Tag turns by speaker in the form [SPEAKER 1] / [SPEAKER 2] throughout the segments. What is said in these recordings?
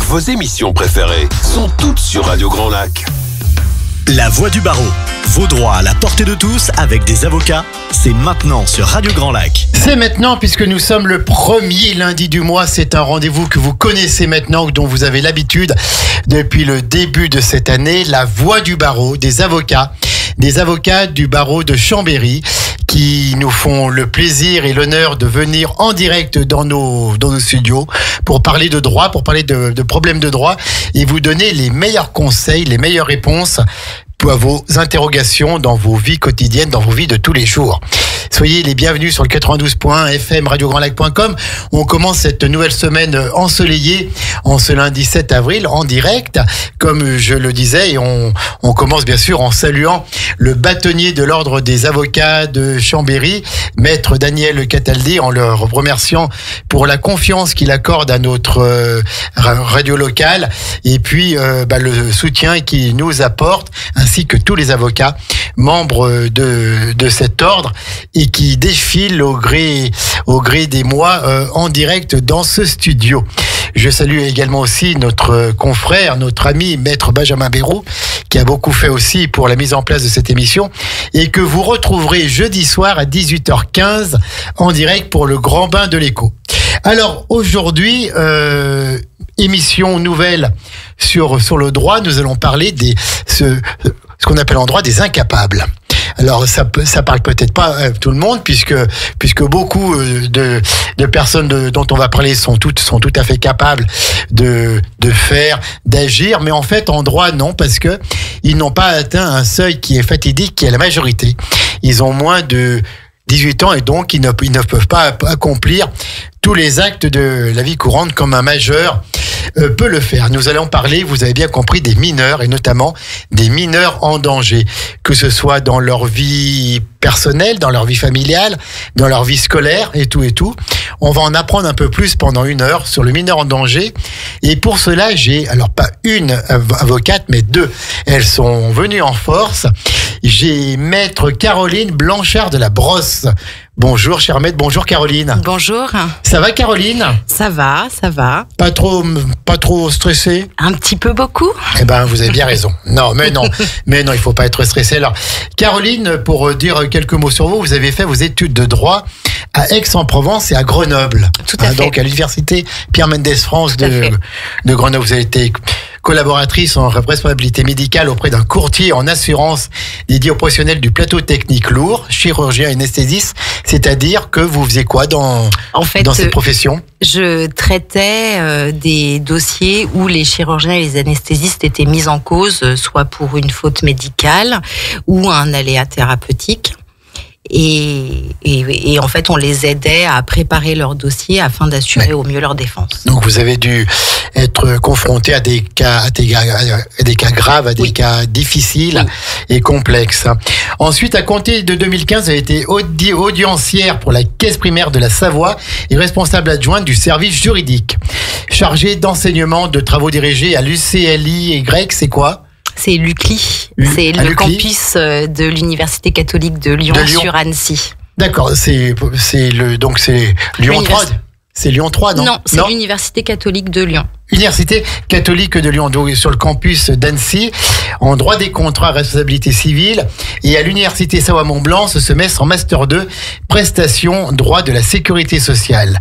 [SPEAKER 1] Vos émissions préférées sont toutes sur Radio Grand Lac.
[SPEAKER 2] La Voix du barreau. Vos droits à la portée de tous avec des avocats, c'est maintenant sur Radio Grand Lac.
[SPEAKER 3] C'est maintenant puisque nous sommes le premier lundi du mois. C'est un rendez-vous que vous connaissez maintenant, dont vous avez l'habitude depuis le début de cette année. La Voix du barreau, des avocats du barreau de Chambéry qui nous font le plaisir et l'honneur de venir en direct dans nos studios pour parler de droit, pour parler de problèmes de droit et vous donner les meilleurs conseils, les meilleures réponses à vos interrogations dans vos vies quotidiennes, dans vos vies de tous les jours. Soyez les bienvenus sur le 92.1 FM radiograndlac.com. On commence cette nouvelle semaine ensoleillée en ce lundi 7 avril en direct, comme je le disais, et on commence bien sûr en saluant le bâtonnier de l'ordre des avocats de Chambéry, maître Daniel Cataldi, en le remerciant pour la confiance qu'il accorde à notre radio locale et puis le soutien qu'il nous apporte, ainsi que tous les avocats membres de cet ordre et qui défilent au gré des mois en direct dans ce studio. Je salue également aussi notre confrère, notre ami maître Benjamin Béroux, qui a beaucoup fait aussi pour la mise en place de cette émission et que vous retrouverez jeudi soir à 18h15 en direct pour le Grand Bain de l'Écho. Alors aujourd'hui, émission nouvelle sur le droit, nous allons parler ce qu'on appelle en droit des incapables. Alors ça parle peut-être pas à tout le monde puisque beaucoup de personnes dont on va parler sont tout à fait capables de faire, d'agir, mais en fait en droit non, parce que ils n'ont pas atteint un seuil qui est fatidique, qui est la majorité. Ils ont moins de 18 ans et donc ils ne peuvent pas accomplir tous les actes de la vie courante comme un majeur peut le faire. Nous allons parler, vous avez bien compris, des mineurs et notamment des mineurs en danger, que ce soit dans leur vie personnelle, dans leur vie familiale, dans leur vie scolaire et tout. On va en apprendre un peu plus pendant 1 heure sur le mineur en danger. Et pour cela, j'ai, alors pas une avocate, mais 2. Elles sont venues en force. J'ai maître Caroline Blanchard de la Brosse. Bonjour, chère maître. Bonjour, Caroline.
[SPEAKER 4] Bonjour.
[SPEAKER 3] Ça va, Caroline?
[SPEAKER 4] Ça va.
[SPEAKER 3] Pas trop stressé?
[SPEAKER 4] Un petit peu beaucoup.
[SPEAKER 3] Eh ben, vous avez bien raison. Non, il faut pas être stressé. Alors, Caroline, pour dire quelques mots sur vous, vous avez fait vos études de droit à Aix-en-Provence et à Grenoble.
[SPEAKER 4] Tout à fait.
[SPEAKER 3] Donc, à l'université Pierre Mendès France de Grenoble. Vous avez été collaboratrice en responsabilité médicale auprès d'un courtier en assurance dédié aux professionnels du plateau technique lourd, chirurgien et anesthésiste. C'est-à-dire que vous faisiez quoi dans cette profession?
[SPEAKER 4] Je traitais des dossiers où les chirurgiens et les anesthésistes étaient mis en cause, soit pour une faute médicale ou un aléa thérapeutique. Et en fait, on les aidait à préparer leur dossier afin d'assurer au mieux leur défense.
[SPEAKER 3] Donc, vous avez dû être confronté à des cas graves, à des cas difficiles et complexes. Ensuite, à compter de 2015, vous avez été audiencière pour la caisse primaire de la Savoie et responsable adjointe du service juridique. Chargée d'enseignement de travaux dirigés à l'UCLI c'est quoi?
[SPEAKER 4] C'est l'UCLI, c'est le campus de l'Université catholique de Lyon sur Annecy.
[SPEAKER 3] D'accord, c'est Lyon 3. C'est Lyon 3, non?
[SPEAKER 4] Non, c'est l'Université catholique de Lyon.
[SPEAKER 3] Université catholique de Lyon, donc sur le campus d'Annecy, en droit des contrats, responsabilité civile, et à l'Université Savoie-Mont-Blanc, ce semestre en Master 2, prestations, droit de la sécurité sociale.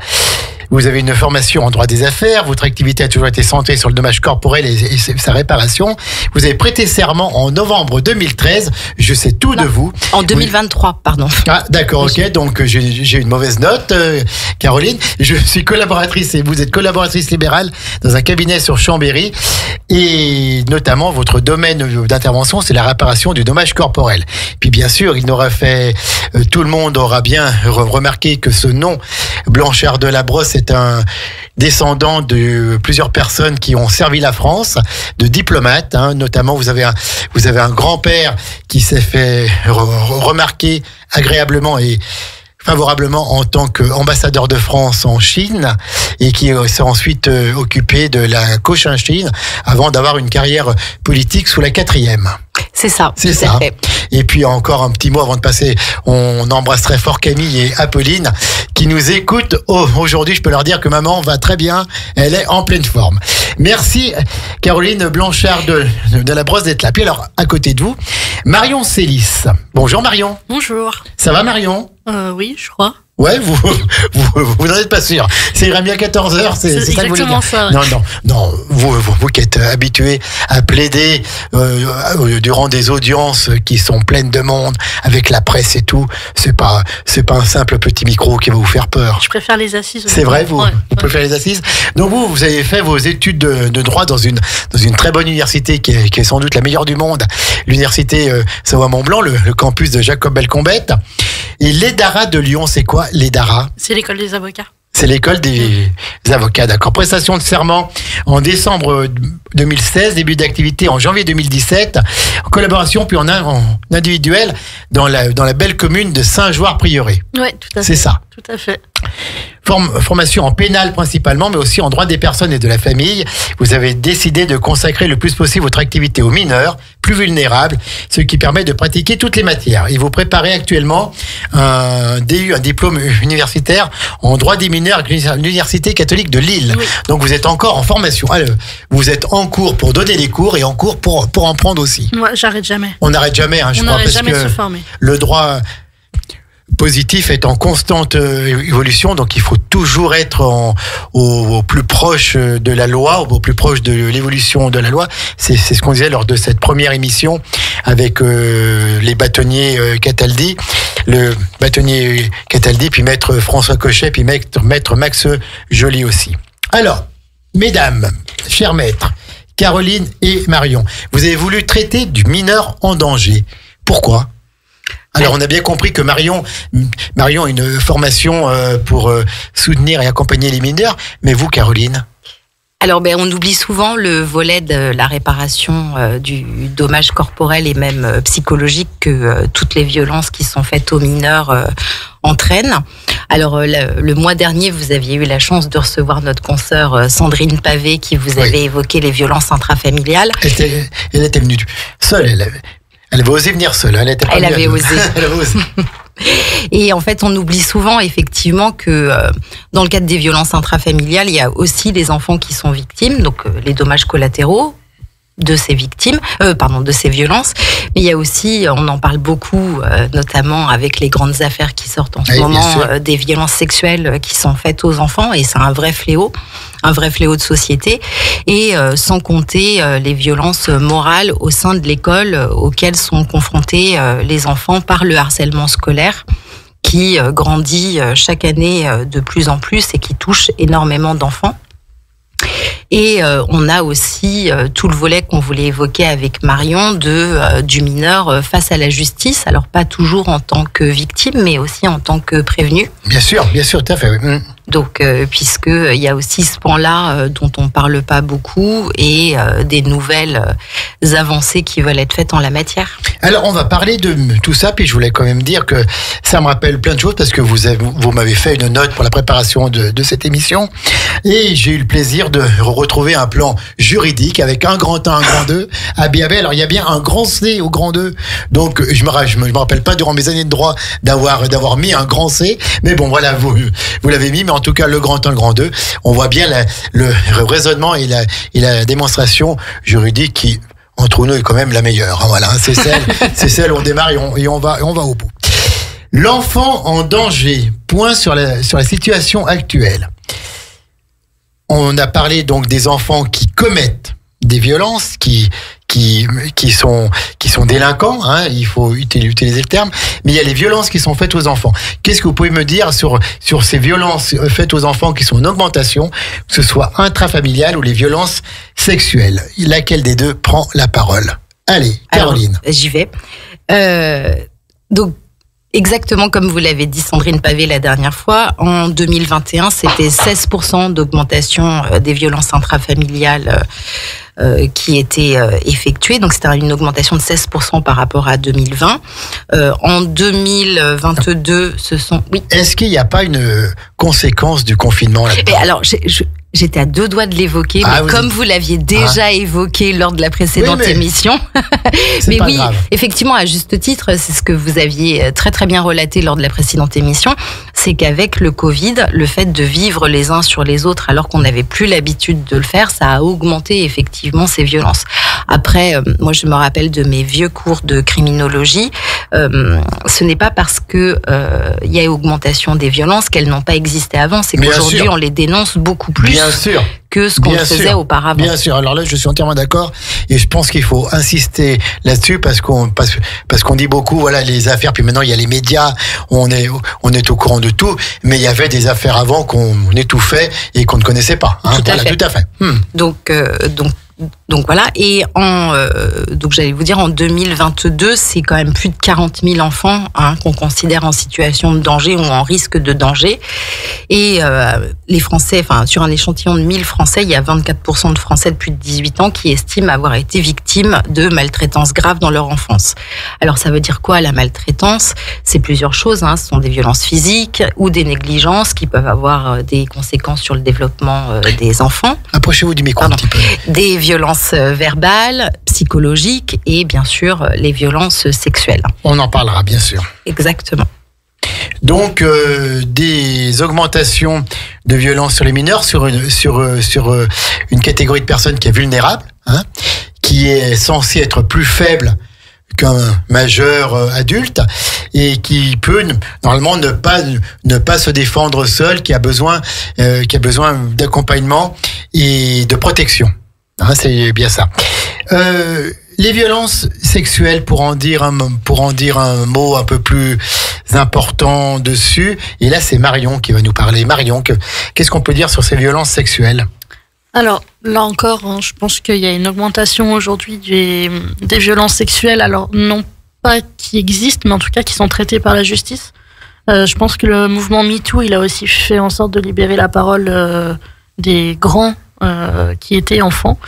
[SPEAKER 3] Vous avez une formation en droit des affaires, votre activité a toujours été centrée sur le dommage corporel et sa réparation. Vous avez prêté serment en novembre 2013, je sais tout de vous.
[SPEAKER 4] En 2023, pardon.
[SPEAKER 3] Ah, d'accord, ok, donc j'ai une mauvaise note, Caroline. Je suis collaboratrice et vous êtes collaboratrice libérale dans un cabinet sur Chambéry et notamment votre domaine d'intervention, c'est la réparation du dommage corporel. Puis bien sûr, tout le monde aura bien remarqué que ce nom, Blanchard de la Brosse, c'est un descendant de plusieurs personnes qui ont servi la France, de diplomates, notamment vous avez un grand-père qui s'est fait remarquer agréablement et favorablement en tant qu'ambassadeur de France en Chine et qui s'est ensuite occupé de la Cochinchine avant d'avoir une carrière politique sous la 4e.
[SPEAKER 4] C'est ça.
[SPEAKER 3] C'est
[SPEAKER 4] tout à
[SPEAKER 3] ça.
[SPEAKER 4] fait.
[SPEAKER 3] Et puis encore un petit mot avant de passer, on embrasse très fort Camille et Apolline qui nous écoutent. Aujourd'hui, je peux leur dire que maman va très bien, elle est en pleine forme. Merci Caroline Blanchard de la Brosse d'être là. Puis alors, à côté de vous, Marion Célis. Bonjour Marion.
[SPEAKER 5] Bonjour.
[SPEAKER 3] Ça va Marion?
[SPEAKER 5] Oui, je crois.
[SPEAKER 3] Ouais, vous n'en êtes pas sûr. Ça ira bien 14h, c'est ça que vous voulez dire.
[SPEAKER 5] exactement ça. Ouais.
[SPEAKER 3] Non, vous qui êtes habitués à plaider durant des audiences qui sont pleines de monde, avec la presse et tout, c'est pas un simple petit micro qui va vous faire peur.
[SPEAKER 5] Je préfère les assises.
[SPEAKER 3] C'est vrai, vous préférez les assises. Donc vous avez fait vos études de droit dans une très bonne université qui est sans doute la meilleure du monde, l'université Savoie-Mont-Blanc, le campus de Jacob Belcombette. Et l'EDARA de Lyon, c'est quoi l'EDARA?
[SPEAKER 5] C'est l'école des avocats.
[SPEAKER 3] C'est l'école des avocats, d'accord. Prestation de serment en décembre 2016, début d'activité en janvier 2017, en collaboration puis en individuel dans la belle commune de Saint-Joire-Prieuré.
[SPEAKER 5] Oui, tout à fait.
[SPEAKER 3] C'est ça.
[SPEAKER 5] Tout à fait.
[SPEAKER 3] Formation en pénal principalement, mais aussi en droit des personnes et de la famille. Vous avez décidé de consacrer le plus possible votre activité aux mineurs, plus vulnérables, ce qui permet de pratiquer toutes les matières. Et vous préparez actuellement un DU, un diplôme universitaire en droit des mineurs avec l'Université catholique de Lille.
[SPEAKER 5] Oui.
[SPEAKER 3] Donc vous êtes encore en formation. Alors, vous êtes en cours pour donner des cours et en cours pour en prendre aussi.
[SPEAKER 5] Moi, j'arrête jamais.
[SPEAKER 3] On n'arrête jamais, je
[SPEAKER 5] On
[SPEAKER 3] crois,
[SPEAKER 5] n'arrête
[SPEAKER 3] parce
[SPEAKER 5] jamais de se
[SPEAKER 3] que
[SPEAKER 5] former.
[SPEAKER 3] le droit positif est en constante évolution, donc il faut toujours être au plus proche de la loi, au plus proche de l'évolution de la loi. C'est ce qu'on disait lors de cette première émission avec les bâtonniers Cataldi, le bâtonnier Cataldi, puis maître François Cochet, puis maître Max Joly aussi. Alors, mesdames, chers maîtres, Caroline et Marion, vous avez voulu traiter du mineur en danger. Pourquoi ? Alors, on a bien compris que Marion a une formation pour soutenir et accompagner les mineurs. Mais vous, Caroline ?
[SPEAKER 4] Alors, on oublie souvent le volet de la réparation du dommage corporel et même psychologique que toutes les violences qui sont faites aux mineurs entraînent. Alors, le mois dernier, vous aviez eu la chance de recevoir notre consoeur Sandrine Pavé qui vous avait évoqué les violences intrafamiliales.
[SPEAKER 3] Elle était venue seule, elle avait osé venir seule. Elle avait osé. Et
[SPEAKER 4] en fait, on oublie souvent effectivement que dans le cadre des violences intrafamiliales, il y a aussi les enfants qui sont victimes, donc les dommages collatéraux de ces victimes, de ces violences. Mais il y a aussi, on en parle beaucoup, notamment avec les grandes affaires qui sortent en ce moment, des violences sexuelles qui sont faites aux enfants, et c'est un vrai fléau de société, et sans compter les violences morales au sein de l'école auxquelles sont confrontés les enfants par le harcèlement scolaire qui grandit chaque année de plus en plus et qui touche énormément d'enfants. Et on a aussi tout le volet qu'on voulait évoquer avec Marion du mineur face à la justice. Alors pas toujours en tant que victime, mais aussi en tant que prévenu.
[SPEAKER 3] Bien sûr, tout à fait. Oui.
[SPEAKER 4] Donc, puisque il y a aussi ce pan-là dont on parle pas beaucoup et des nouvelles avancées qui veulent être faites en la matière.
[SPEAKER 3] Alors, on va parler de tout ça, puis je voulais quand même dire que ça me rappelle plein de choses parce que vous m'avez fait une note pour la préparation de cette émission et j'ai eu le plaisir de retrouver un plan juridique avec un grand 1, un grand 2 à Biabel. Alors, il y a bien un grand C au grand 2. Donc, je me rappelle pas durant mes années de droit d'avoir mis un grand C, mais bon, voilà, vous l'avez mis, mais en tout cas, le grand 1, le grand 2, on voit bien le raisonnement et la démonstration juridique qui, entre nous, est quand même la meilleure. Voilà, c'est celle où on démarre et on va au bout. L'enfant en danger, point sur la situation actuelle. On a parlé donc des enfants qui commettent des violences, qui sont délinquants, il faut utiliser le terme, mais il y a les violences qui sont faites aux enfants. Qu'est-ce que vous pouvez me dire sur ces violences faites aux enfants qui sont en augmentation, que ce soit intrafamiliales ou les violences sexuelles? Laquelle des deux prend la parole? Allez, Caroline.
[SPEAKER 4] Alors, j'y vais. Donc, exactement comme vous l'avez dit, Sandrine Pavé, la dernière fois, en 2021, c'était 16% d'augmentation des violences intrafamiliales qui étaient effectuées. Donc, c'était une augmentation de 16% par rapport à 2020. En 2022, ce sont... Oui.
[SPEAKER 3] Est-ce qu'il n'y a pas une conséquence du confinement là-dedans?
[SPEAKER 4] Alors, J'étais à 2 doigts de l'évoquer,
[SPEAKER 3] Ah,
[SPEAKER 4] mais
[SPEAKER 3] oui.
[SPEAKER 4] comme vous l'aviez déjà évoqué lors de la précédente
[SPEAKER 3] Oui, mais
[SPEAKER 4] émission.
[SPEAKER 3] C'est
[SPEAKER 4] Mais
[SPEAKER 3] pas
[SPEAKER 4] oui,
[SPEAKER 3] grave.
[SPEAKER 4] effectivement, à juste titre, c'est ce que vous aviez très très bien relaté lors de la précédente émission, c'est qu'avec le Covid, le fait de vivre les uns sur les autres alors qu'on n'avait plus l'habitude de le faire, ça a augmenté effectivement ces violences. Après, moi je me rappelle de mes vieux cours de criminologie, ce n'est pas parce que il y a augmentation des violences qu'elles n'ont pas existé avant, c'est
[SPEAKER 3] Bien
[SPEAKER 4] qu'aujourd'hui
[SPEAKER 3] sûr.
[SPEAKER 4] on les dénonce beaucoup plus
[SPEAKER 3] Bien sûr.
[SPEAKER 4] que ce qu'on
[SPEAKER 3] Bien
[SPEAKER 4] faisait
[SPEAKER 3] sûr.
[SPEAKER 4] auparavant.
[SPEAKER 3] Bien sûr. Alors là, je suis entièrement d'accord et je pense qu'il faut insister là-dessus parce qu'on dit beaucoup, voilà, les affaires. Puis maintenant, il y a les médias, on est au courant de tout. Mais il y avait des affaires avant qu'on étouffait et qu'on ne connaissait pas. Hein.
[SPEAKER 4] Tout à
[SPEAKER 3] Voilà,
[SPEAKER 4] fait.
[SPEAKER 3] tout à fait.
[SPEAKER 4] Donc voilà. Et donc j'allais vous dire, en 2022, c'est quand même plus de 40 000 enfants qu'on considère en situation de danger ou en risque de danger. Et les Français, enfin sur un échantillon de 1000 Français, il y a 24% de Français de plus de 18 ans qui estiment avoir été victimes de maltraitance grave dans leur enfance. Alors ça veut dire quoi la maltraitance? C'est plusieurs choses. Ce sont des violences physiques ou des négligences qui peuvent avoir des conséquences sur le développement des enfants.
[SPEAKER 3] Approchez-vous du micro un petit peu.
[SPEAKER 4] Des violences verbales, psychologiques et bien sûr les violences sexuelles.
[SPEAKER 3] On en parlera, bien sûr.
[SPEAKER 4] Exactement.
[SPEAKER 3] Donc, des augmentations de violence sur les mineurs, sur une catégorie de personnes qui est vulnérable, qui est censée être plus faible qu'un majeur adulte et qui peut normalement ne pas se défendre seul, qui a besoin d'accompagnement et de protection. C'est bien ça. Les violences sexuelles, pour en dire un mot un peu plus important dessus. Et là, c'est Marion qui va nous parler. Marion, qu'est-ce qu'on peut dire sur ces violences sexuelles?
[SPEAKER 5] Alors, là encore, je pense qu'il y a une augmentation aujourd'hui des violences sexuelles. Alors, non pas qui existent, mais en tout cas qui sont traitées par la justice. Je pense que le mouvement MeToo, il a aussi fait en sorte de libérer la parole des grands qui étaient enfants.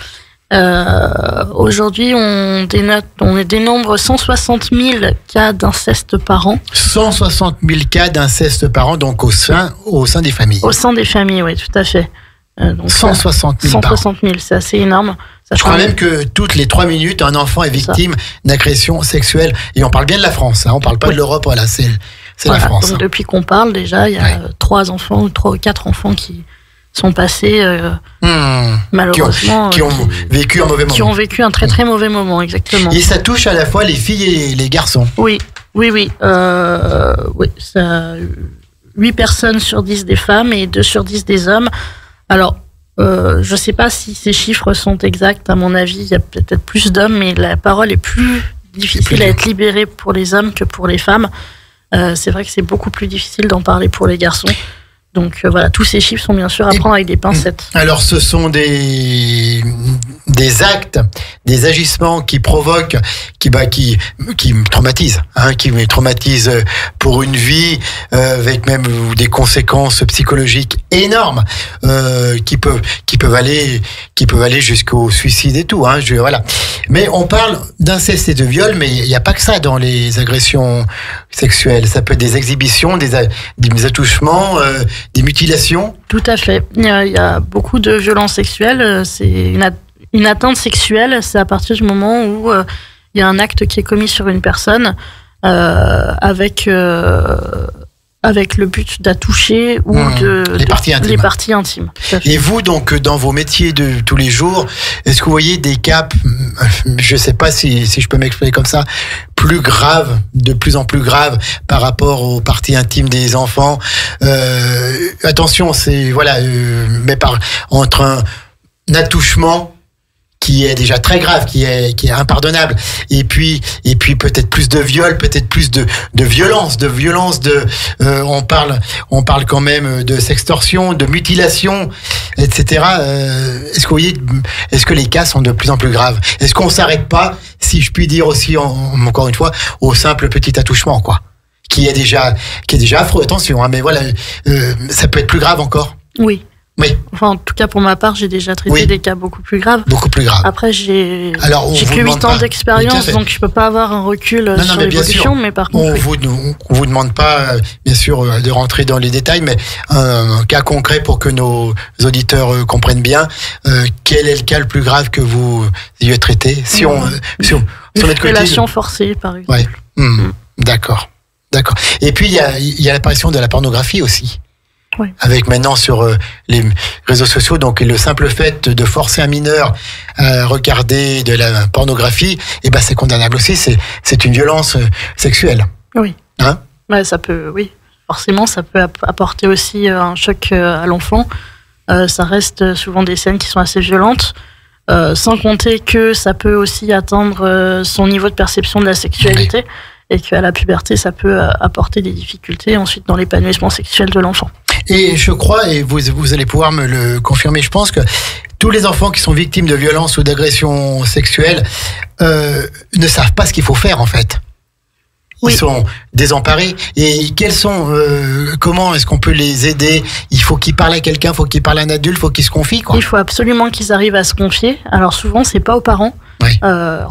[SPEAKER 5] Aujourd'hui, on dénombre 160 000 cas d'inceste par an.
[SPEAKER 3] 160 000 cas d'inceste par an, donc au sein des familles.
[SPEAKER 5] Au sein des familles, oui, tout à fait. Donc
[SPEAKER 3] 160 000 par an.
[SPEAKER 5] 160 000, c'est assez énorme.
[SPEAKER 3] Je crois même que toutes les 3 minutes, un enfant est victime d'agression sexuelle. Et on parle bien de la France, on parle pas de l'Europe, voilà, c'est la France.
[SPEAKER 5] Donc depuis qu'on parle, déjà, il y a 3 ou 4 enfants qui sont passés, malheureusement.
[SPEAKER 3] Qui ont vécu un mauvais moment.
[SPEAKER 5] Qui ont vécu un très très mauvais moment, exactement.
[SPEAKER 3] Et ça touche à la fois les filles et les garçons.
[SPEAKER 5] Oui. Ça, 8 personnes sur 10 des femmes et 2 sur 10 des hommes. Alors, je ne sais pas si ces chiffres sont exacts. À mon avis, il y a peut-être plus d'hommes, mais la parole est plus difficile à être libérée pour les hommes que pour les femmes. C'est vrai que c'est beaucoup plus difficile d'en parler pour les garçons. Donc voilà, tous ces chiffres sont bien sûr à prendre avec des pincettes.
[SPEAKER 3] Alors ce sont des actes, des agissements qui provoquent, qui me traumatisent, qui me traumatisent pour une vie, avec même des conséquences psychologiques énormes, qui peuvent aller jusqu'au suicide et tout. Voilà. Mais on parle d'inceste et de viol, mais il n'y a pas que ça dans les agressions sexuelles. Ça peut être des exhibitions, des attouchements, des mutilations.
[SPEAKER 5] Tout à fait. Il y a beaucoup de violences sexuelles. C'est une atteinte sexuelle. C'est à partir du moment où il y a un acte qui est commis sur une personne avec le but d'attoucher ou
[SPEAKER 3] les parties intimes.
[SPEAKER 5] Les parties intimes.
[SPEAKER 3] Et vous, donc, dans vos métiers de tous les jours, est-ce que vous voyez des cas, je ne sais pas si je peux m'exprimer comme ça, plus graves, de plus en plus graves par rapport aux parties intimes des enfants? Attention, c'est mais entre un attouchement qui est déjà très grave, qui est impardonnable, et puis peut-être plus de viol, peut-être plus de violence, on parle quand même de sextorsion, de mutilation, etc. Est-ce que les cas sont de plus en plus graves? Est-ce qu'on s'arrête pas, si je puis dire aussi encore une fois, au simple petit attouchement, quoi, qui est déjà affreux, attention, mais voilà, ça peut être plus grave encore.
[SPEAKER 5] Oui.
[SPEAKER 3] Oui.
[SPEAKER 5] Enfin, en tout cas, pour ma part, j'ai déjà traité des cas beaucoup plus graves.
[SPEAKER 3] Beaucoup plus grave.
[SPEAKER 5] Après, j'ai
[SPEAKER 3] vous
[SPEAKER 5] que 8 ans
[SPEAKER 3] demande pas.
[SPEAKER 5] d'expérience,
[SPEAKER 3] Oui,
[SPEAKER 5] donc je peux pas avoir un recul sur
[SPEAKER 3] mais bien
[SPEAKER 5] l'évolution,
[SPEAKER 3] sûr.
[SPEAKER 5] mais par contre,
[SPEAKER 3] On vous demande pas, bien sûr, de rentrer dans les détails, mais un cas concret pour que nos auditeurs comprennent bien. Quel est le cas le plus grave que vous ayez traité sur notre côté.
[SPEAKER 5] relation forcée, par exemple.
[SPEAKER 3] Ouais. D'accord. Et puis il y a l'apparition de la pornographie aussi.
[SPEAKER 5] Oui.
[SPEAKER 3] Avec maintenant sur les réseaux sociaux, donc le simple fait de forcer un mineur à regarder de la pornographie, et ben c'est condamnable aussi. C'est une violence sexuelle.
[SPEAKER 5] Oui.
[SPEAKER 3] Hein?
[SPEAKER 5] Ouais, ça peut, oui. Forcément, ça peut apporter aussi un choc à l'enfant. Ça reste souvent des scènes qui sont assez violentes. Sans compter que ça peut aussi atteindre son niveau de perception de la sexualité. Oui. Et qu'à la puberté, ça peut apporter des difficultés ensuite dans l'épanouissement sexuel de l'enfant.
[SPEAKER 3] Et je crois, et vous allez pouvoir me le confirmer, je pense que tous les enfants qui sont victimes de violences ou d'agressions sexuelles ne savent pas ce qu'il faut faire en fait. Ils sont désemparés. Et comment est-ce qu'on peut les aider? Il faut qu'ils parlent à quelqu'un, il faut qu'ils parlent à un adulte, il faut qu'ils se confient, quoi.
[SPEAKER 5] Il faut absolument qu'ils arrivent à se confier. Alors souvent, c'est pas aux parents.
[SPEAKER 3] Oui.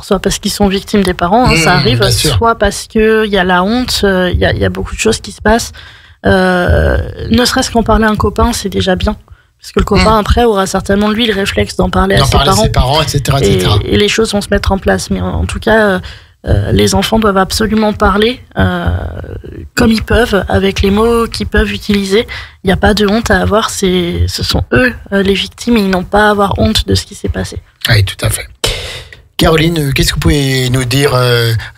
[SPEAKER 5] Soit parce qu'ils sont victimes des parents, ça arrive, soit parce qu'il y a la honte, il y a beaucoup de choses qui se passent. Ne serait-ce qu'en parler à un copain, c'est déjà bien. Parce que le copain, après, aura certainement, lui, le réflexe d'en parler à ses parents,
[SPEAKER 3] etc.
[SPEAKER 5] Et les choses vont se mettre en place. Mais en tout cas, les enfants doivent absolument parler comme ils peuvent, avec les mots qu'ils peuvent utiliser. Il n'y a pas de honte à avoir. Ce sont eux les victimes et ils n'ont pas à avoir honte de ce qui s'est passé.
[SPEAKER 3] Oui, tout à fait. Caroline, qu'est-ce que vous pouvez nous dire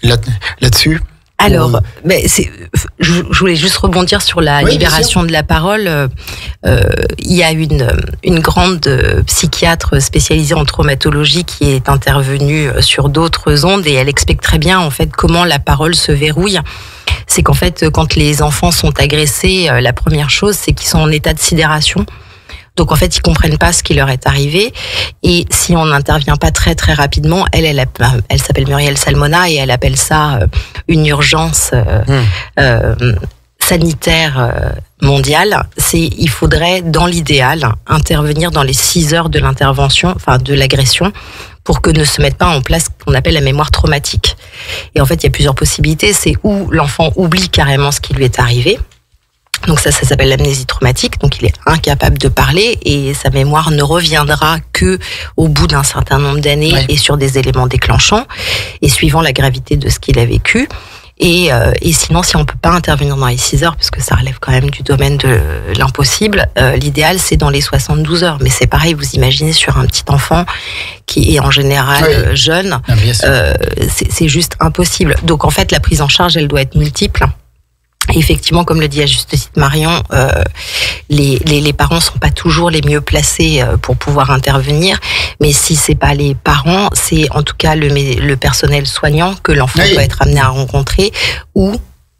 [SPEAKER 3] là-dessus?
[SPEAKER 4] Alors, je voulais juste rebondir sur la libération de la parole. Il y a une grande psychiatre spécialisée en traumatologie qui est intervenue sur d'autres ondes et elle explique très bien en fait comment la parole se verrouille. C'est qu'en fait, quand les enfants sont agressés, la première chose, c'est qu'ils sont en état de sidération. Donc en fait, ils comprennent pas ce qui leur est arrivé. Et si on n'intervient pas très très rapidement, elle s'appelle Muriel Salmona et elle appelle ça une urgence sanitaire mondiale. Il faudrait, dans l'idéal, intervenir dans les 6 heures de l'intervention, enfin de l'agression, pour que ne se mette pas en place ce qu'on appelle la mémoire traumatique. Et en fait, il y a plusieurs possibilités. C'est où l'enfant oublie carrément ce qui lui est arrivé. Donc ça s'appelle l'amnésie traumatique, donc il est incapable de parler et sa mémoire ne reviendra que au bout d'un certain nombre d'années et sur des éléments déclenchants et suivant la gravité de ce qu'il a vécu. Et sinon, si on peut pas intervenir dans les 6 heures, parce que ça relève quand même du domaine de l'impossible, l'idéal c'est dans les 72 heures. Mais c'est pareil, vous imaginez sur un petit enfant qui est en général jeune, c'est juste impossible. Donc en fait, la prise en charge, elle doit être multiple. Et effectivement, comme le dit à juste titre Marion, les parents sont pas toujours les mieux placés pour pouvoir intervenir. Mais si c'est pas les parents, c'est en tout cas le personnel soignant que l'enfant peut être amené à rencontrer ou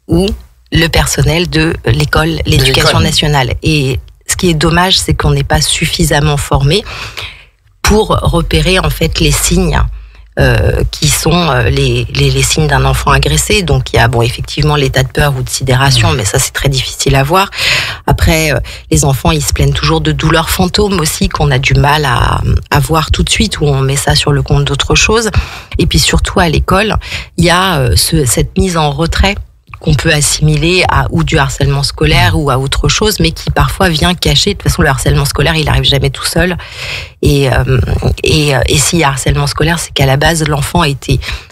[SPEAKER 4] le personnel de l'école, l'éducation nationale. Et ce qui est dommage, c'est qu'on n'est pas suffisamment formé pour repérer en fait les signes. Qui sont les signes d'un enfant agressé. Donc il y a effectivement l'état de peur ou de sidération, mais ça c'est très difficile à voir. Après, les enfants ils se plaignent toujours de douleurs fantômes aussi qu'on a du mal à voir tout de suite, ou on met ça sur le compte d'autre chose. Et puis surtout à l'école, il y a cette mise en retrait qu'on peut assimiler à ou du harcèlement scolaire ou à autre chose, mais qui parfois vient cacher. De toute façon, le harcèlement scolaire, il arrive jamais tout seul. Et s'il y a harcèlement scolaire, c'est qu'à la base, l'enfant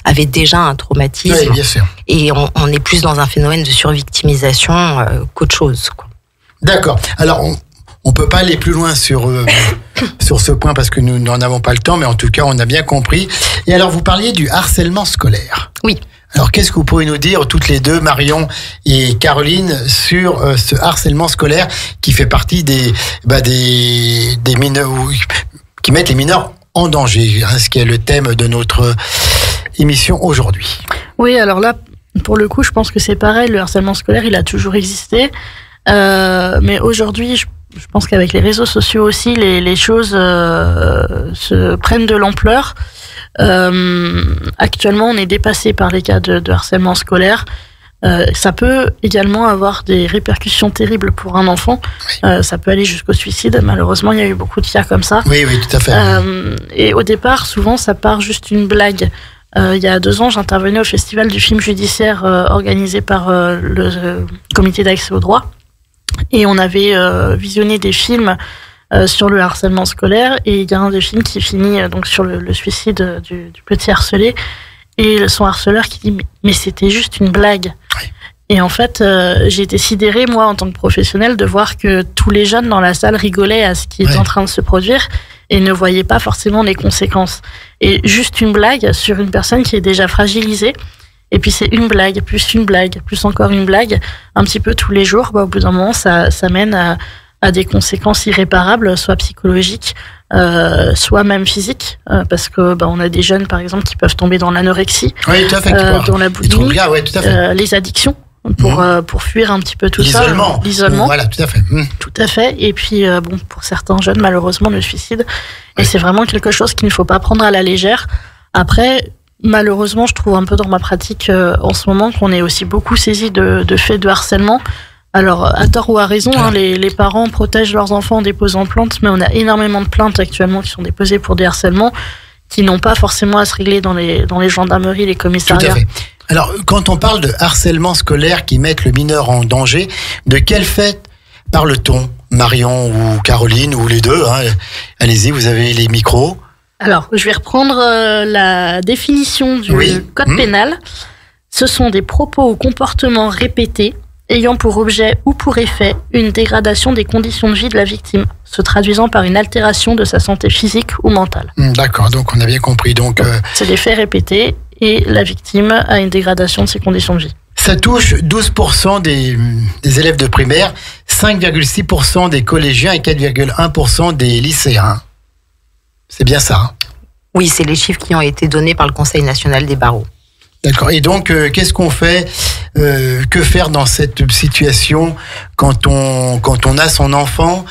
[SPEAKER 4] avait déjà un traumatisme.
[SPEAKER 3] Oui, bien sûr.
[SPEAKER 4] Et on est plus dans un phénomène de survictimisation qu'autre chose, quoi.
[SPEAKER 3] D'accord. Alors, on peut pas aller plus loin sur ce point parce que nous n'en avons pas le temps, mais en tout cas, on a bien compris. Et alors, vous parliez du harcèlement scolaire.
[SPEAKER 4] Oui.
[SPEAKER 3] Alors, qu'est-ce que vous pouvez nous dire, toutes les deux, Marion et Caroline, sur ce harcèlement scolaire qui fait partie des mineurs, qui mettent les mineurs en danger, ce qui est le thème de notre émission aujourd'hui.
[SPEAKER 5] Oui, alors là, pour le coup, je pense que c'est pareil, le harcèlement scolaire, il a toujours existé. Mais aujourd'hui, je pense qu'avec les réseaux sociaux aussi, les choses se prennent de l'ampleur. Actuellement, on est dépassé par les cas de harcèlement scolaire. Ça peut également avoir des répercussions terribles pour un enfant. Ça peut aller jusqu'au suicide. Malheureusement, il y a eu beaucoup de cas comme ça.
[SPEAKER 3] Oui, tout à fait.
[SPEAKER 5] Et au départ, souvent, ça part juste une blague. Il y a 2 ans, j'intervenais au Festival du film judiciaire organisé par le Comité d'accès au droit. Et on avait visionné des films sur le harcèlement scolaire. Et il y a un des films qui finit donc sur le suicide du petit harcelé. Et son harceleur qui dit mais c'était juste une blague. Oui. Et en fait, j'ai été sidérée, moi, en tant que professionnelle, de voir que tous les jeunes dans la salle rigolaient à ce qui est en train de se produire et ne voyaient pas forcément les conséquences. Et juste une blague sur une personne qui est déjà fragilisée. Et puis c'est une blague, plus encore une blague, un petit peu tous les jours. Au bout d'un moment, ça mène à des conséquences irréparables, soit psychologiques, soit même physiques, parce que on a des jeunes, par exemple, qui peuvent tomber dans l'anorexie, dans la boulimie, les addictions, pour fuir un petit peu tout ça. L'isolement.
[SPEAKER 3] Voilà, tout à fait.
[SPEAKER 5] Tout à fait. Et puis, pour certains jeunes, malheureusement, le suicide. Et c'est vraiment quelque chose qu'il ne faut pas prendre à la légère. Après, malheureusement, je trouve un peu dans ma pratique en ce moment qu'on est aussi beaucoup saisi de faits de harcèlement. Alors, à tort ou à raison, les parents protègent leurs enfants en déposant plainte, mais on a énormément de plaintes actuellement qui sont déposées pour des harcèlements qui n'ont pas forcément à se régler dans les gendarmeries, les commissariats.
[SPEAKER 3] Tout à fait. Alors, quand on parle de harcèlement scolaire qui met le mineur en danger, de quel fait parle-t-on, Marion ou Caroline, ou les deux, Allez-y, vous avez les micros.
[SPEAKER 5] Alors, je vais reprendre la définition du code pénal. Ce sont des propos ou comportements répétés ayant pour objet ou pour effet une dégradation des conditions de vie de la victime, se traduisant par une altération de sa santé physique ou mentale.
[SPEAKER 3] D'accord, donc on a bien compris. Donc,
[SPEAKER 5] c'est des faits répétés et la victime a une dégradation de ses conditions de vie.
[SPEAKER 3] Ça touche 12% des élèves de primaire, 5,6% des collégiens et 4,1% des lycéens. C'est bien ça.
[SPEAKER 4] Oui, c'est les chiffres qui ont été donnés par le Conseil national des barreaux.
[SPEAKER 3] D'accord. Et donc, qu'est-ce qu'on fait que faire dans cette situation quand on a son enfant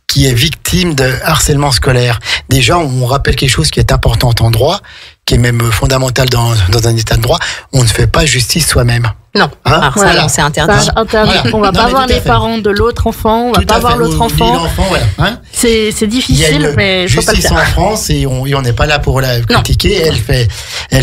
[SPEAKER 3] qui est victime de harcèlement scolaire? Déjà, on rappelle quelque chose qui est important en droit, qui est même fondamental dans un état de droit. On ne fait pas justice soi-même.
[SPEAKER 4] Non, c'est interdit.
[SPEAKER 5] Voilà. On va pas voir les parents de l'autre enfant, on va pas voir l'autre enfant. C'est difficile, mais il faut pas le faire.
[SPEAKER 3] Justice en France et on n'est pas là pour la critiquer. Elle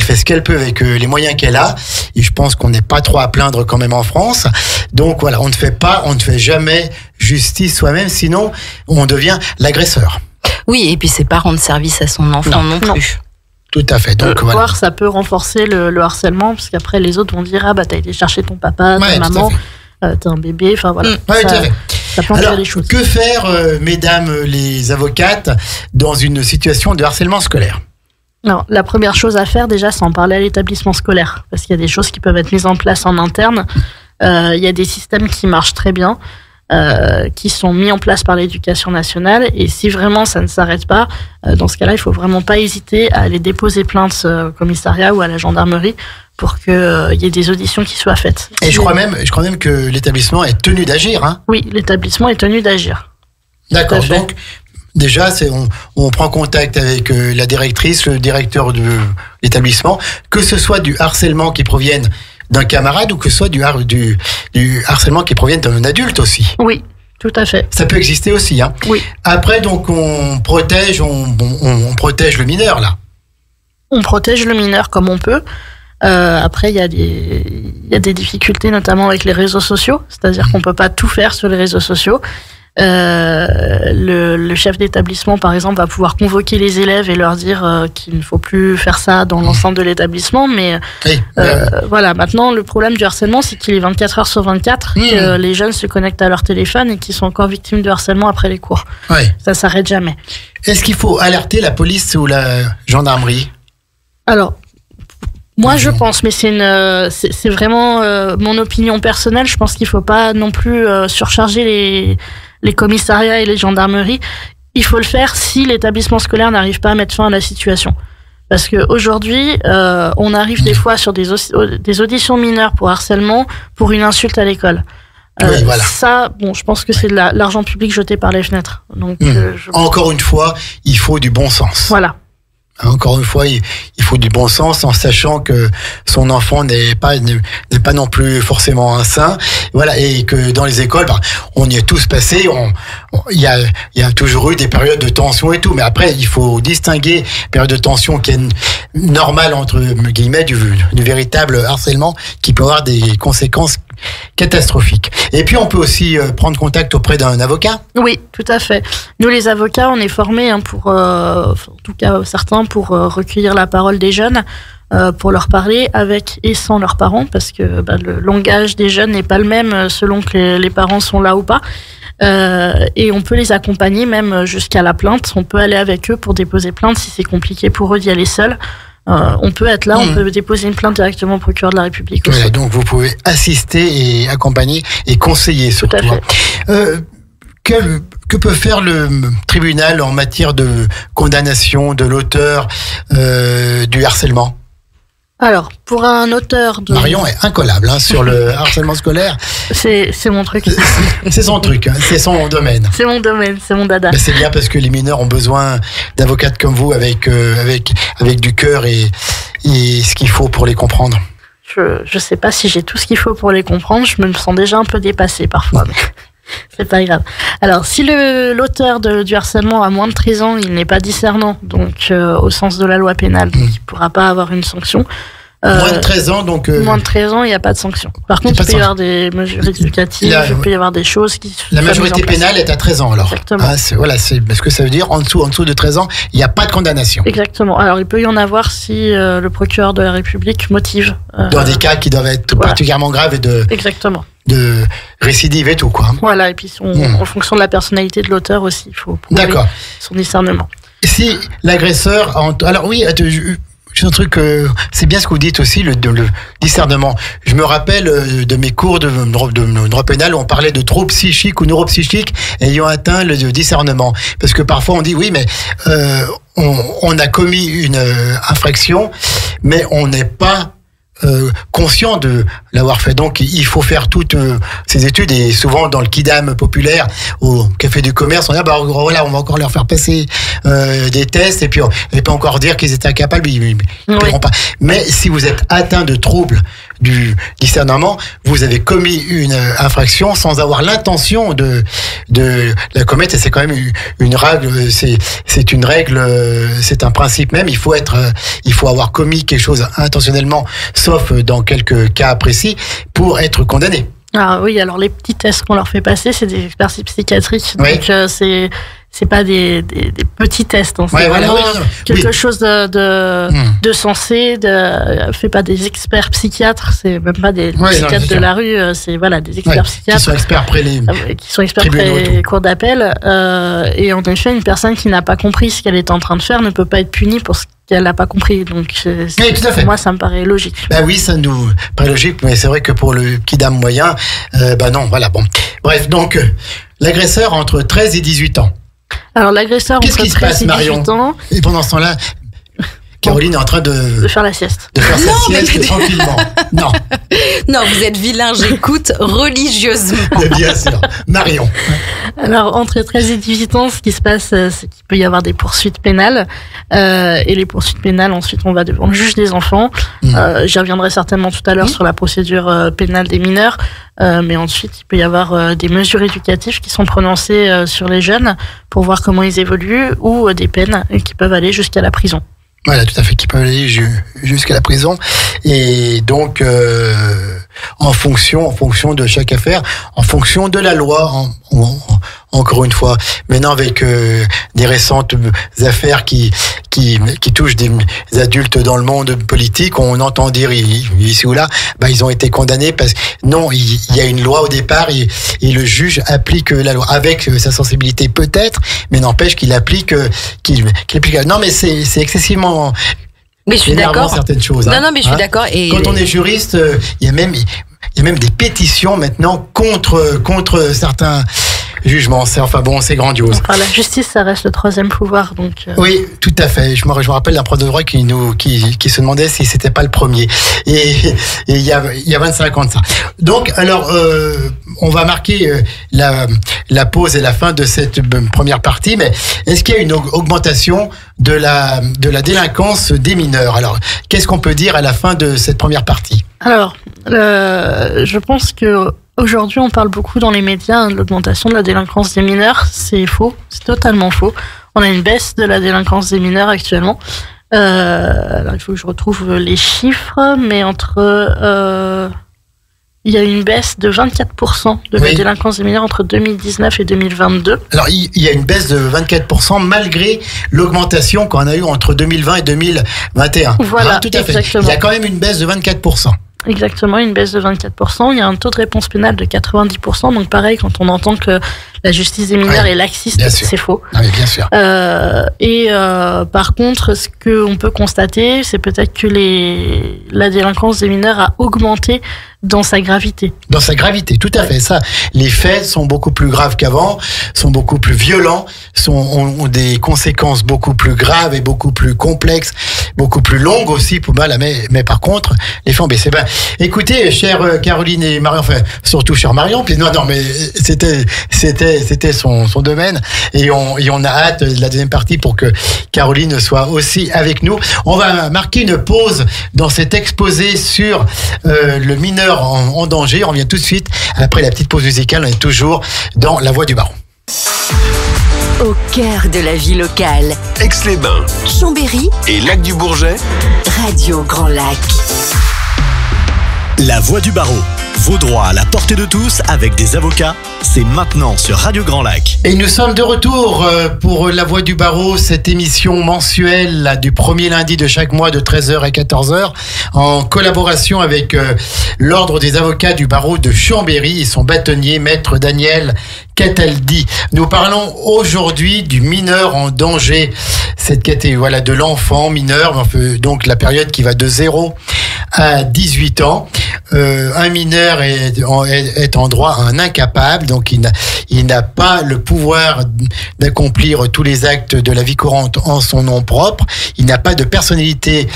[SPEAKER 3] fait ce qu'elle peut avec les moyens qu'elle a. Et je pense qu'on n'est pas trop à plaindre quand même en France. Donc voilà, on ne fait jamais justice soi-même, sinon on devient l'agresseur.
[SPEAKER 4] Oui, et puis c'est pas rendre service à son enfant non plus.
[SPEAKER 3] Tout à fait. Donc,
[SPEAKER 5] voire ça peut renforcer le harcèlement, parce qu'après les autres vont dire t'as été chercher ton papa, ta maman, t'es un bébé, enfin voilà. Ça peut empirer les choses.
[SPEAKER 3] Que faire, mesdames les avocates, dans une situation de harcèlement scolaire?
[SPEAKER 5] Non, la première chose à faire déjà, c'est en parler à l'établissement scolaire, parce qu'il y a des choses qui peuvent être mises en place en interne. Il y a des systèmes qui marchent très bien. Qui sont mis en place par l'éducation nationale, et si vraiment ça ne s'arrête pas, dans ce cas-là, il faut vraiment pas hésiter à aller déposer plainte au commissariat ou à la gendarmerie pour qu'il y ait des auditions qui soient faites.
[SPEAKER 3] Et je crois même que l'établissement est tenu d'agir.
[SPEAKER 5] Oui, l'établissement est tenu d'agir.
[SPEAKER 3] D'accord, donc déjà, on prend contact avec la directrice, le directeur de l'établissement, que ce soit du harcèlement qui provienne d'un camarade ou que ce soit du harcèlement qui provienne d'un adulte aussi.
[SPEAKER 5] Oui, tout à fait.
[SPEAKER 3] Ça peut exister aussi.
[SPEAKER 5] Oui.
[SPEAKER 3] Après, donc, on protège le mineur, là.
[SPEAKER 5] On protège le mineur comme on peut. Après, il y a des difficultés, notamment avec les réseaux sociaux. C'est-à-dire qu'on peut pas tout faire sur les réseaux sociaux. Le chef d'établissement, par exemple, va pouvoir convoquer les élèves et leur dire qu'il ne faut plus faire ça dans l'ensemble de l'établissement. Mais voilà, maintenant, le problème du harcèlement, c'est qu'il est 24 heures sur 24, que les jeunes se connectent à leur téléphone et qu'ils sont encore victimes de harcèlement après les cours. Ça s'arrête jamais.
[SPEAKER 3] Est-ce qu'il faut alerter la police ou la gendarmerie?
[SPEAKER 5] Alors, moi, je pense, mais c'est vraiment mon opinion personnelle. Je pense qu'il faut pas non plus surcharger les commissariats et les gendarmeries. Il faut le faire si l'établissement scolaire n'arrive pas à mettre fin à la situation. Parce que aujourd'hui, on arrive des fois sur des auditions mineures pour harcèlement, pour une insulte à l'école. Voilà. Ça, je pense que c'est de l'argent public jeté par les fenêtres. Donc,
[SPEAKER 3] encore une fois, il faut du bon sens.
[SPEAKER 5] Voilà.
[SPEAKER 3] Encore une fois, il faut du bon sens en sachant que son enfant n'est pas non plus forcément un saint. Voilà, et que dans les écoles, on y est tous passés. Il y a toujours eu des périodes de tension et tout, mais après, il faut distinguer période de tension qui est normale entre guillemets du véritable harcèlement qui peut avoir des conséquences catastrophique. Et puis on peut aussi prendre contact auprès d'un avocat.
[SPEAKER 5] Oui, tout à fait. Nous les avocats, on est formés pour, en tout cas certains, pour recueillir la parole des jeunes, pour leur parler avec et sans leurs parents, parce que le langage des jeunes n'est pas le même selon que les parents sont là ou pas. Et on peut les accompagner même jusqu'à la plainte. On peut aller avec eux pour déposer plainte si c'est compliqué pour eux d'y aller seuls. On peut être là, on peut déposer une plainte directement au procureur de la République aussi.
[SPEAKER 3] Voilà, donc vous pouvez assister et accompagner et conseiller surtout.
[SPEAKER 5] Tout à fait.
[SPEAKER 3] Que peut faire le tribunal en matière de condamnation de l'auteur du harcèlement ?
[SPEAKER 5] Alors, pour un auteur de...
[SPEAKER 3] Marion est incollable sur le harcèlement scolaire.
[SPEAKER 5] C'est mon truc.
[SPEAKER 3] C'est son truc, c'est son domaine.
[SPEAKER 5] C'est mon domaine, c'est mon dada.
[SPEAKER 3] C'est bien parce que les mineurs ont besoin d'avocates comme vous avec du cœur et ce qu'il faut pour les comprendre.
[SPEAKER 5] Je sais pas si j'ai tout ce qu'il faut pour les comprendre, je me sens déjà un peu dépassée parfois. Mais... c'est pas grave. Alors, si l'auteur du harcèlement a moins de 13 ans, il n'est pas discernant, donc au sens de la loi pénale, donc il ne pourra pas avoir une sanction.
[SPEAKER 3] Moins de 13 ans, donc...
[SPEAKER 5] Moins de 13 ans, il n'y a pas de sanction. Par contre, il peut y avoir des mesures éducatives, il peut y avoir des choses qui...
[SPEAKER 3] La majorité pénale est à 13 ans, alors.
[SPEAKER 5] Exactement.
[SPEAKER 3] Ce que ça veut dire, en dessous de 13 ans, il n'y a pas de condamnation.
[SPEAKER 5] Exactement. Alors, il peut y en avoir si le procureur de la République motive.
[SPEAKER 3] Dans des cas qui doivent être particulièrement graves et de...
[SPEAKER 5] Exactement.
[SPEAKER 3] De récidive et tout, quoi.
[SPEAKER 5] Voilà, et puis en fonction de la personnalité de l'auteur aussi, il faut prouver son discernement.
[SPEAKER 3] Si l'agresseur... Alors oui, c'est un truc, c'est bien ce que vous dites aussi, le discernement. Je me rappelle de mes cours de droit pénal où on parlait de troubles psychiques ou neuropsychiques ayant atteint le discernement. Parce que parfois on dit oui, mais on a commis une infraction, mais on n'est pas conscient de l'avoir fait. Donc il faut faire toutes ces études, et souvent dans le kidam populaire au café du commerce on dit voilà, on va encore leur faire passer des tests et puis on ne peut encore dire qu'ils étaient incapables, ils ne paieront pas. Mais si vous êtes atteint de troubles du discernement, vous avez commis une infraction sans avoir l'intention de la commettre, et c'est quand même une règle, c'est une règle, c'est un principe même. Il faut avoir commis quelque chose intentionnellement, sauf dans quelques cas précis, pour être condamné.
[SPEAKER 5] Ah oui, alors les petits tests qu'on leur fait passer, c'est des expertises psychiatriques, donc c'est pas des petits tests, hein. C'est vraiment quelque chose de sensé. Fait pas des experts psychiatres, c'est même pas des psychiatres de la rue, c'est des experts psychiatres
[SPEAKER 3] qui sont experts après
[SPEAKER 5] les cours d'appel. Et en effet, une personne qui n'a pas compris ce qu'elle est en train de faire ne peut pas être punie pour ce qu'elle n'a pas compris. Donc pour moi, ça me paraît logique.
[SPEAKER 3] Oui, ça nous paraît logique, mais c'est vrai que pour le kidam moyen, non, voilà, bon. Bref, donc l'agresseur entre 13 et 18 ans.
[SPEAKER 5] Alors l'agresseur entre 13 et 18 ans...
[SPEAKER 3] Et pendant ce temps-là, Caroline est en train de
[SPEAKER 5] faire la sieste.
[SPEAKER 3] De faire sa sieste tranquillement. Non.
[SPEAKER 4] Non, vous êtes vilain, j'écoute religieusement.
[SPEAKER 3] Bien sûr. Marion.
[SPEAKER 5] Alors, entre 13 et 18 ans, ce qui se passe, c'est qu'il peut y avoir des poursuites pénales. Et les poursuites pénales, ensuite, on va devant le juge des enfants. J'y reviendrai certainement tout à l'heure sur la procédure pénale des mineurs. Mais ensuite, il peut y avoir des mesures éducatives qui sont prononcées sur les jeunes pour voir comment ils évoluent, ou des peines qui peuvent aller jusqu'à la prison.
[SPEAKER 3] Voilà, tout à fait, qui peuvent aller jusqu'à la prison. Et donc, en fonction de chaque affaire, en fonction de la loi, encore une fois. Maintenant, avec des récentes affaires qui touchent des adultes dans le monde politique, on entend dire ici ou là, ils ont été condamnés parce que non, il y a une loi au départ et le juge applique la loi avec sa sensibilité peut-être, mais n'empêche qu'il applique. Non, mais c'est excessivement.
[SPEAKER 4] Mais je suis d'accord.
[SPEAKER 3] Certaines choses.
[SPEAKER 4] Non, mais je suis d'accord. Et
[SPEAKER 3] quand on est juriste, il y a même des pétitions maintenant contre certains jugement. C'est grandiose.
[SPEAKER 5] Enfin, la justice, ça reste le troisième pouvoir, donc.
[SPEAKER 3] Oui, tout à fait. Je me rappelle d'un prof de droit qui se demandait si c'était pas le premier. Et il y a 25 ans de ça. Donc, alors, on va marquer la pause et la fin de cette première partie. Mais est-ce qu'il y a une augmentation de la délinquance des mineurs? Alors, qu'est-ce qu'on peut dire à la fin de cette première partie?
[SPEAKER 5] Alors, je pense que aujourd'hui, on parle beaucoup dans les médias de l'augmentation de la délinquance des mineurs. C'est faux, c'est totalement faux. On a une baisse de la délinquance des mineurs actuellement. Alors, il faut que je retrouve les chiffres, mais il y a une baisse de 24% de la délinquance des mineurs entre 2019 et 2022. Alors,
[SPEAKER 3] il y a une baisse de 24% malgré l'augmentation qu'on a eue entre 2020 et 2021.
[SPEAKER 5] Voilà,
[SPEAKER 3] tout à fait.
[SPEAKER 5] Exactement.
[SPEAKER 3] Il y a quand même une baisse de 24%.
[SPEAKER 5] Exactement, une baisse de 24%. Il y a un taux de réponse pénale de 90%. Donc pareil, quand on entend que la justice des mineurs est laxiste, c'est faux.
[SPEAKER 3] Ah oui, bien sûr.
[SPEAKER 5] Par contre, ce qu'on peut constater, c'est peut-être que la délinquance des mineurs a augmenté dans sa gravité.
[SPEAKER 3] Dans sa gravité, tout à fait. Ça, les faits sont beaucoup plus graves qu'avant, sont beaucoup plus violents, ont des conséquences beaucoup plus graves et beaucoup plus complexes, beaucoup plus longues aussi pour mal. Mais par contre, les faits ont baissé. Écoutez, chère Caroline et Marion, enfin surtout chère Marion, puis non, mais c'était son domaine et on a hâte de la deuxième partie pour que Caroline soit aussi avec nous. On va marquer une pause dans cet exposé sur le mineur en danger. On revient tout de suite après la petite pause musicale. On est toujours dans La Voix du Baron.
[SPEAKER 6] Au cœur de la vie locale,
[SPEAKER 1] Aix-les-Bains,
[SPEAKER 6] Chambéry
[SPEAKER 1] et Lac-du-Bourget,
[SPEAKER 6] Radio Grand Lac.
[SPEAKER 2] La Voix du Barreau. Vos droits à la portée de tous avec des avocats, c'est maintenant sur Radio Grand Lac.
[SPEAKER 3] Et nous sommes de retour pour La Voix du Barreau, cette émission mensuelle là, du premier lundi de chaque mois de 13h à 14h, en collaboration avec l'Ordre des avocats du barreau de Chambéry et son bâtonnier, maître Daniel Cataldi. Nous parlons aujourd'hui du mineur en danger, cette catégorie de l'enfant mineur, donc la période qui va de 0 à 18 ans. Un mineur est en droit à un incapable, donc il n'a pas le pouvoir d'accomplir tous les actes de la vie courante en son nom propre. Il n'a pas de personnalité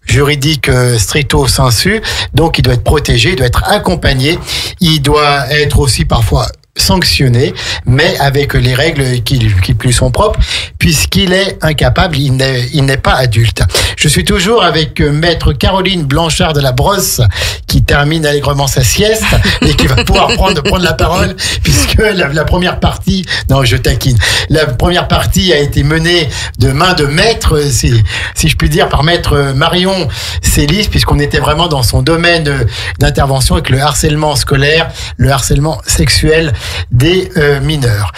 [SPEAKER 3] juridique stricto sensu, donc il doit être protégé, il doit être accompagné, il doit être aussi parfois sanctionné, mais avec les règles qui lui sont propres, puisqu'il est incapable, il n'est pas adulte. Je suis toujours avec maître Caroline Blanchard de la Brosse, qui termine allègrement sa sieste et qui va pouvoir prendre la parole, puisque la première partie, non, je taquine, la première partie a été menée de main de maître, si je puis dire, par maître Marion Célis, puisqu'on était vraiment dans son domaine d'intervention avec le harcèlement scolaire, le harcèlement sexuel des mineurs.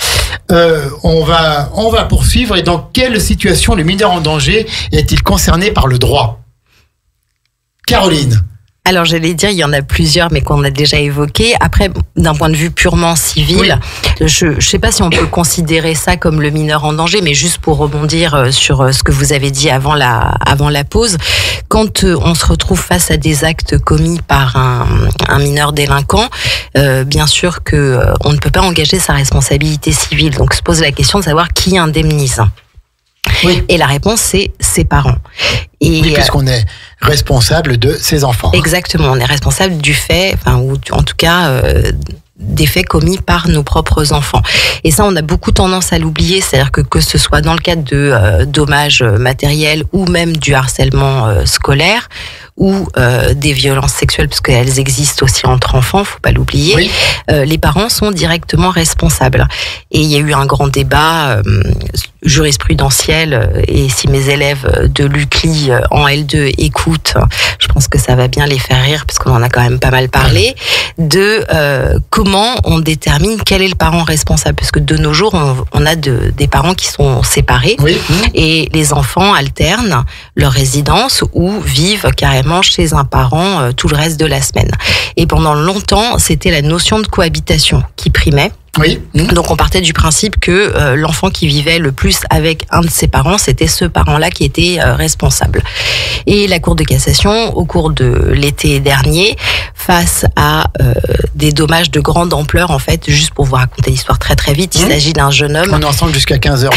[SPEAKER 3] On va poursuivre. Et dans quelle situation le mineur en danger est-il concerné par le droit? Caroline.
[SPEAKER 4] Alors, j'allais dire, il y en a plusieurs, mais qu'on a déjà évoqués. Après, d'un point de vue purement civil, je ne sais pas si on peut considérer ça comme le mineur en danger, mais juste pour rebondir sur ce que vous avez dit avant la pause, quand on se retrouve face à des actes commis par un mineur délinquant, bien sûr que on ne peut pas engager sa responsabilité civile. Donc, se pose la question de savoir qui indemnise. Oui. Et la réponse, c'est ses parents.
[SPEAKER 3] Et puisqu'on est responsable de ses enfants.
[SPEAKER 4] Exactement, on est responsable du fait, ou en tout cas des faits commis par nos propres enfants. Et ça, on a beaucoup tendance à l'oublier, c'est-à-dire que ce soit dans le cadre de dommages matériels ou même du harcèlement scolaire ou des violences sexuelles, parce qu'elles existent aussi entre enfants, faut pas l'oublier. Oui. Les parents sont directement responsables. Et il y a eu un grand débat jurisprudentiel, et si mes élèves de l'UCLI en L2 écoutent, je pense que ça va bien les faire rire, parce qu'on en a quand même pas mal parlé, de comment on détermine quel est le parent responsable, parce que de nos jours, on a des parents qui sont séparés, oui. Et les enfants alternent leur résidence ou vivent carrément chez un parent tout le reste de la semaine. Et pendant longtemps, c'était la notion de cohabitation qui primait. Oui. Donc on partait du principe que l'enfant qui vivait le plus avec un de ses parents, c'était ce parent-là qui était responsable. Et la Cour de cassation, au cours de l'été dernier, face à des dommages de grande ampleur, en fait, juste pour vous raconter l'histoire très très vite, il s'agit d'un jeune homme.
[SPEAKER 3] On est ensemble jusqu'à 15h, donc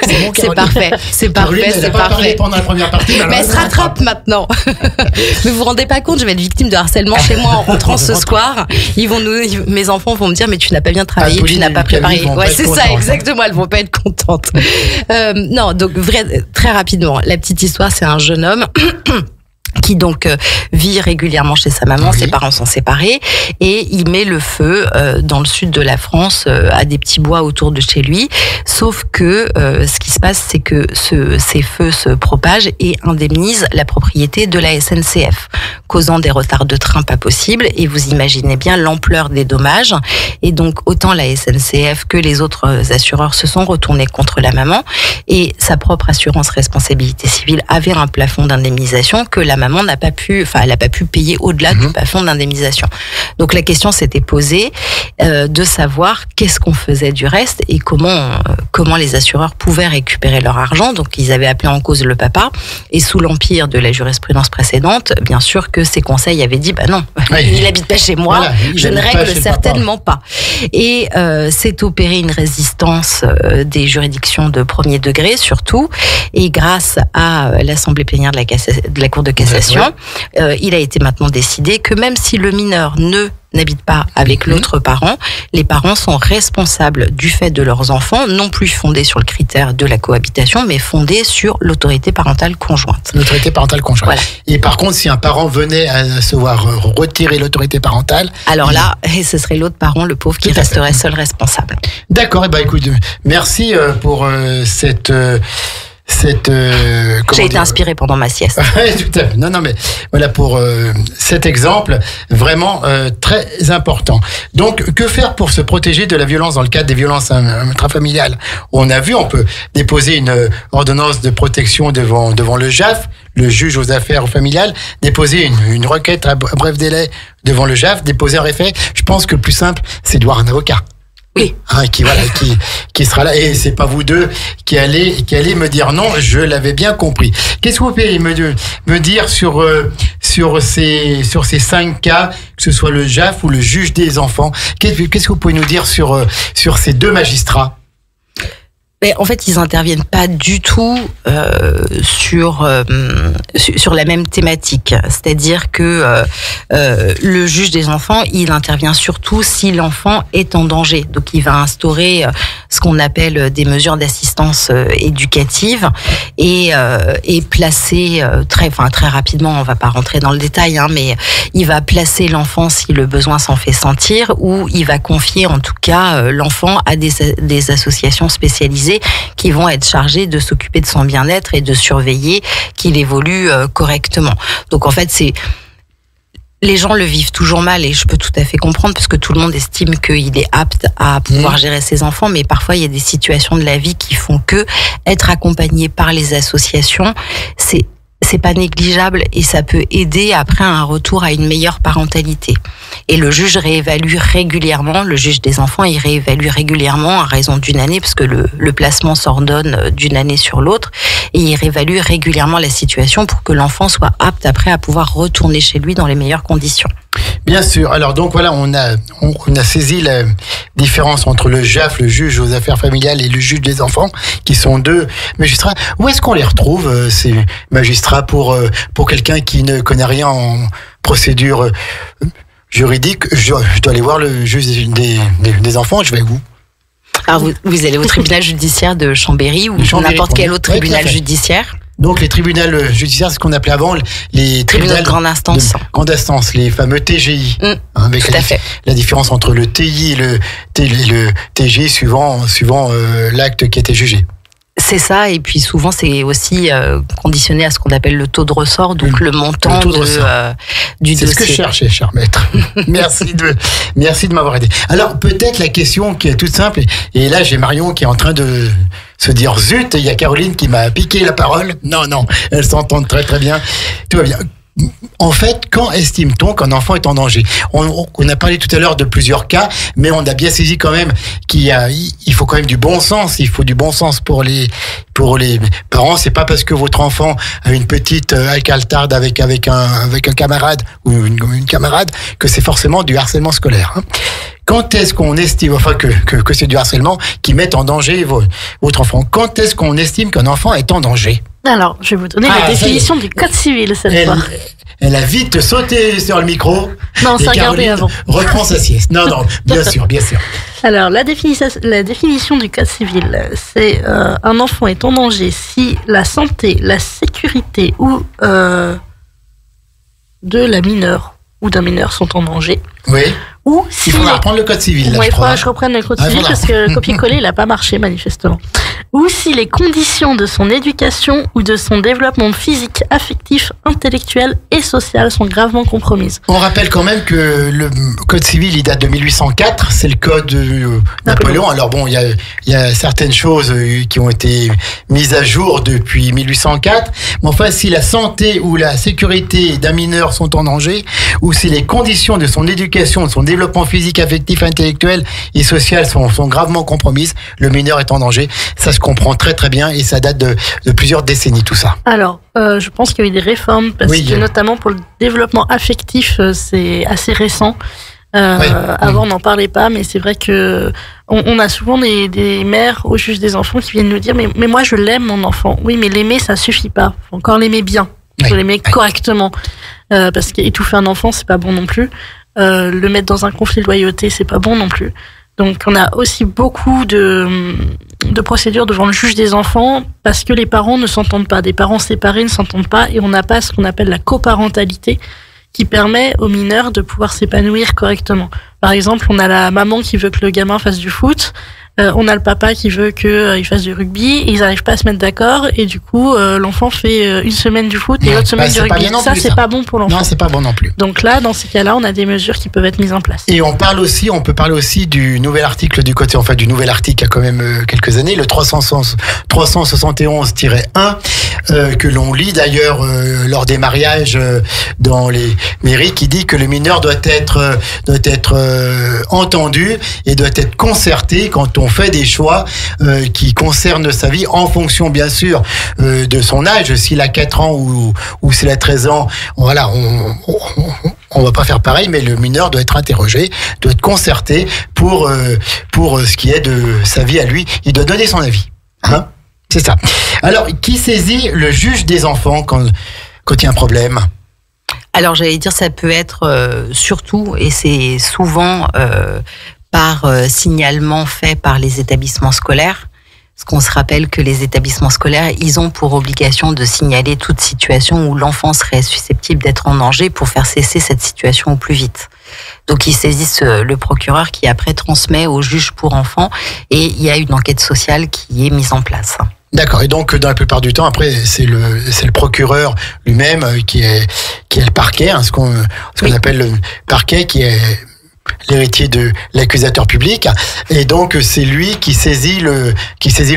[SPEAKER 3] c'est bon,
[SPEAKER 4] c'est parfait, c'est parfait,
[SPEAKER 3] Caroline,
[SPEAKER 4] c'est
[SPEAKER 3] pas parlé
[SPEAKER 4] parfait.
[SPEAKER 3] pendant la première partie,
[SPEAKER 4] Mais elle se rattrape maintenant. Mais vous vous rendez pas compte, je vais être victime de harcèlement chez moi en rentrant ce soir. Mes enfants vont me dire, mais tu n'as pas bien travaillé,
[SPEAKER 3] Pauline
[SPEAKER 4] tu n'as
[SPEAKER 3] et
[SPEAKER 4] pas préparé.
[SPEAKER 3] Camille vont
[SPEAKER 4] Ouais,
[SPEAKER 3] pas être
[SPEAKER 4] c'est ça,
[SPEAKER 3] contentes.
[SPEAKER 4] exactement. Elles vont pas être contentes. Non, donc très rapidement, la petite histoire, c'est un jeune homme. Qui donc vit régulièrement chez sa maman,
[SPEAKER 3] Oui.
[SPEAKER 4] ses parents sont séparés, et il met le feu dans le sud de la France à des petits bois autour de chez lui. Sauf que ce qui se passe, c'est que ces feux se propagent et indemnisent la propriété de la SNCF, causant des retards de train pas possibles. Et vous imaginez bien l'ampleur des dommages. Et donc autant la SNCF que les autres assureurs se sont retournés contre la maman, et sa propre assurance responsabilité civile avait un plafond d'indemnisation que la maman n'a pas pu, enfin, elle n'a pas pu payer au-delà du plafond d'indemnisation. Donc la question s'était posée de savoir qu'est-ce qu'on faisait du reste et comment les assureurs pouvaient récupérer leur argent. Donc ils avaient appelé en cause le papa, et sous l'empire de la jurisprudence précédente, bien sûr que ses conseils avaient dit, bah non,
[SPEAKER 3] Oui.
[SPEAKER 4] il habite pas chez moi,
[SPEAKER 3] Voilà, il
[SPEAKER 4] je ne
[SPEAKER 3] habite pas
[SPEAKER 4] règle
[SPEAKER 3] chez le
[SPEAKER 4] certainement pas. Et s'est opérée une résistance des juridictions de premier degré surtout, et grâce à l'Assemblée plénière de la Cour de cassation, il a été maintenant décidé que même si le mineur n'habite pas avec l'autre parent, les parents sont responsables du fait de leurs enfants, non plus fondés sur le critère de la cohabitation, mais fondés sur l'autorité parentale conjointe.
[SPEAKER 3] L'autorité parentale conjointe.
[SPEAKER 4] Voilà.
[SPEAKER 3] Et par contre, si un parent venait à se voir retirer l'autorité parentale...
[SPEAKER 4] Alors là, ce serait l'autre parent, le pauvre, qui
[SPEAKER 3] Tout à fait.
[SPEAKER 4] resterait seul responsable.
[SPEAKER 3] D'accord, et bah écoute, merci pour cette
[SPEAKER 4] J'ai été inspirée pendant ma sieste.
[SPEAKER 3] Ouais, tout à fait. Non, mais voilà pour cet exemple vraiment très important. Donc, que faire pour se protéger de la violence dans le cadre des violences intrafamiliales? On a vu, on peut déposer une ordonnance de protection devant le JAF, le juge aux affaires familiales, déposer une requête à bref délai devant le JAF, déposer un référé. Je pense que le plus simple, c'est de voir un avocat.
[SPEAKER 4] Oui.
[SPEAKER 3] Hein, qui sera là, et c'est pas vous deux qui allez me dire non, je l'avais bien compris. Qu'est-ce que vous pouvez me dire sur ces 5 cas, que ce soit le JAF ou le juge des enfants? Qu'est-ce que vous pouvez nous dire sur ces deux magistrats?
[SPEAKER 4] Mais en fait, ils interviennent pas du tout sur la même thématique. C'est-à-dire que le juge des enfants, il intervient surtout si l'enfant est en danger. Donc, il va instaurer ce qu'on appelle des mesures d'assistance éducative et placer très rapidement. On va pas rentrer dans le détail, hein, mais il va placer l'enfant si le besoin s'en fait sentir, ou il va confier en tout cas l'enfant à des associations spécialisées qui vont être chargés de s'occuper de son bien-être et de surveiller qu'il évolue correctement. Donc en fait, les gens le vivent toujours mal, et je peux tout à fait comprendre, parce que tout le monde estime qu'il est apte à pouvoir gérer ses enfants, mais parfois il y a des situations de la vie qui font que être accompagné par les associations, c'est pas négligeable, et ça peut aider après à un retour à une meilleure parentalité. Et le juge réévalue régulièrement, le juge des enfants, il réévalue régulièrement à raison d'une année, parce que le placement s'ordonne d'une année sur l'autre, et il réévalue régulièrement la situation pour que l'enfant soit apte après à pouvoir retourner chez lui dans les meilleures conditions.
[SPEAKER 3] Bien sûr. Alors donc voilà, on a saisi la différence entre le JAF, le juge aux affaires familiales, et le juge des enfants, qui sont deux magistrats. Où est-ce qu'on les retrouve, ces magistrats, pour quelqu'un qui ne connaît rien en procédure juridique? Je dois aller voir le juge des enfants, je vais où?
[SPEAKER 4] Alors vous allez au tribunal judiciaire de Chambéry ou n'importe quel autre tribunal judiciaire.
[SPEAKER 3] Donc les tribunaux judiciaires, c'est ce qu'on appelait avant les tribunaux
[SPEAKER 4] de grande instance.
[SPEAKER 3] Grande instance, les fameux TGI. Avec
[SPEAKER 4] tout à fait.
[SPEAKER 3] La différence entre le TI et le TGI suivant l'acte qui a été jugé.
[SPEAKER 4] C'est ça, et puis souvent c'est aussi conditionné à ce qu'on appelle le taux de ressort, donc le montant du dossier.
[SPEAKER 3] C'est ce que je cherchais, cher maître. Merci de m'avoir aidé. Alors peut-être la question qui est toute simple, et là j'ai Marion qui est en train de se dire zut, il y a Caroline qui m'a piqué la parole. Non, elles s'entendent très très bien. Tout va bien. En fait, quand estime-t-on qu'un enfant est en danger? On a parlé tout à l'heure de plusieurs cas, mais on a bien saisi quand même il faut quand même du bon sens. Il faut du bon sens pour les parents. C'est pas parce que votre enfant a une petite alcaltarde avec un camarade ou une camarade que c'est forcément du harcèlement scolaire. Quand est-ce qu'on estime, enfin que c'est du harcèlement qui met en danger votre enfant? Quand est-ce qu'on estime qu'un enfant est en danger?
[SPEAKER 5] Alors, je vais vous donner la définition du code civil cette fois.
[SPEAKER 3] Elle a vite sauté sur le micro.
[SPEAKER 5] Non, ça regardait avant.
[SPEAKER 3] Reprend sa sieste. Non, bien sûr.
[SPEAKER 5] Alors, la définition du code civil, c'est un enfant est en danger si la santé, la sécurité ou de la mineure ou d'un mineur sont en danger.
[SPEAKER 3] Oui.
[SPEAKER 5] Ou si
[SPEAKER 3] il faudra reprendre le code civil.
[SPEAKER 5] Il faudra que je reprenne le code civil parce que le copier-coller, il n'a pas marché manifestement. Ou si les conditions de son éducation ou de son développement physique, affectif, intellectuel et social sont gravement compromises.
[SPEAKER 3] On rappelle quand même que le code civil, il date de 1804, c'est le code de Napoléon. Alors bon, il y a certaines choses qui ont été mises à jour depuis 1804, mais enfin, si la santé ou la sécurité d'un mineur sont en danger, ou si les conditions de son éducation, de son développement physique, affectif, intellectuel et social sont gravement compromises, le mineur est en danger. Ça se comprend très très bien et ça date de plusieurs décennies tout ça.
[SPEAKER 5] Alors, je pense qu'il y a eu des réformes parce que notamment pour le développement affectif, c'est assez récent. Avant, on n'en parlait pas, mais c'est vrai que on a souvent des mères au juge des enfants qui viennent nous dire mais moi je l'aime mon enfant. Oui, mais l'aimer ça suffit pas. Faut encore l'aimer bien. Faut l'aimer correctement parce qu'étouffer un enfant c'est pas bon non plus. Le mettre dans un conflit de loyauté c'est pas bon non plus. Donc on a aussi beaucoup de procédures devant le juge des enfants parce que les parents ne s'entendent pas. Des parents séparés ne s'entendent pas et on n'a pas ce qu'on appelle la coparentalité qui permet aux mineurs de pouvoir s'épanouir correctement. Par exemple, on a la maman qui veut que le gamin fasse du foot, on a le papa qui veut qu'il fasse du rugby, et ils n'arrivent pas à se mettre d'accord, et du coup, l'enfant fait une semaine du foot et l'autre semaine du rugby. Ça, c'est pas bon pour l'enfant.
[SPEAKER 3] Non, c'est pas bon non plus.
[SPEAKER 5] Donc là, dans ces cas-là, on a des mesures qui peuvent être mises en place.
[SPEAKER 3] Et on peut parler aussi du nouvel article du côté, enfin du nouvel article il y a quand même quelques années, le 371-1, que l'on lit d'ailleurs lors des mariages dans les mairies, qui dit que le mineur doit être entendu et doit être concerté quand on fait des choix qui concernent sa vie en fonction bien sûr de son âge. S'il a 4 ans ou s'il a 13 ans, voilà, on va pas faire pareil, mais le mineur doit être interrogé, doit être concerté pour ce qui est de sa vie à lui. Il doit donner son avis. Hein ? C'est ça. Alors, qui saisit le juge des enfants quand il y a un problème ?
[SPEAKER 4] Alors, j'allais dire, ça peut être surtout, et c'est souvent par signalement fait par les établissements scolaires. Parce qu'on se rappelle que les établissements scolaires, ils ont pour obligation de signaler toute situation où l'enfant serait susceptible d'être en danger pour faire cesser cette situation au plus vite. Donc ils saisissent le procureur qui après transmet au juge pour enfants et il y a une enquête sociale qui est mise en place.
[SPEAKER 3] D'accord. Et donc, dans la plupart du temps, après, c'est le procureur lui-même qui est le parquet, hein, ce qu'on appelle le parquet, qui est l'héritier de l'accusateur public, et donc c'est lui qui saisit le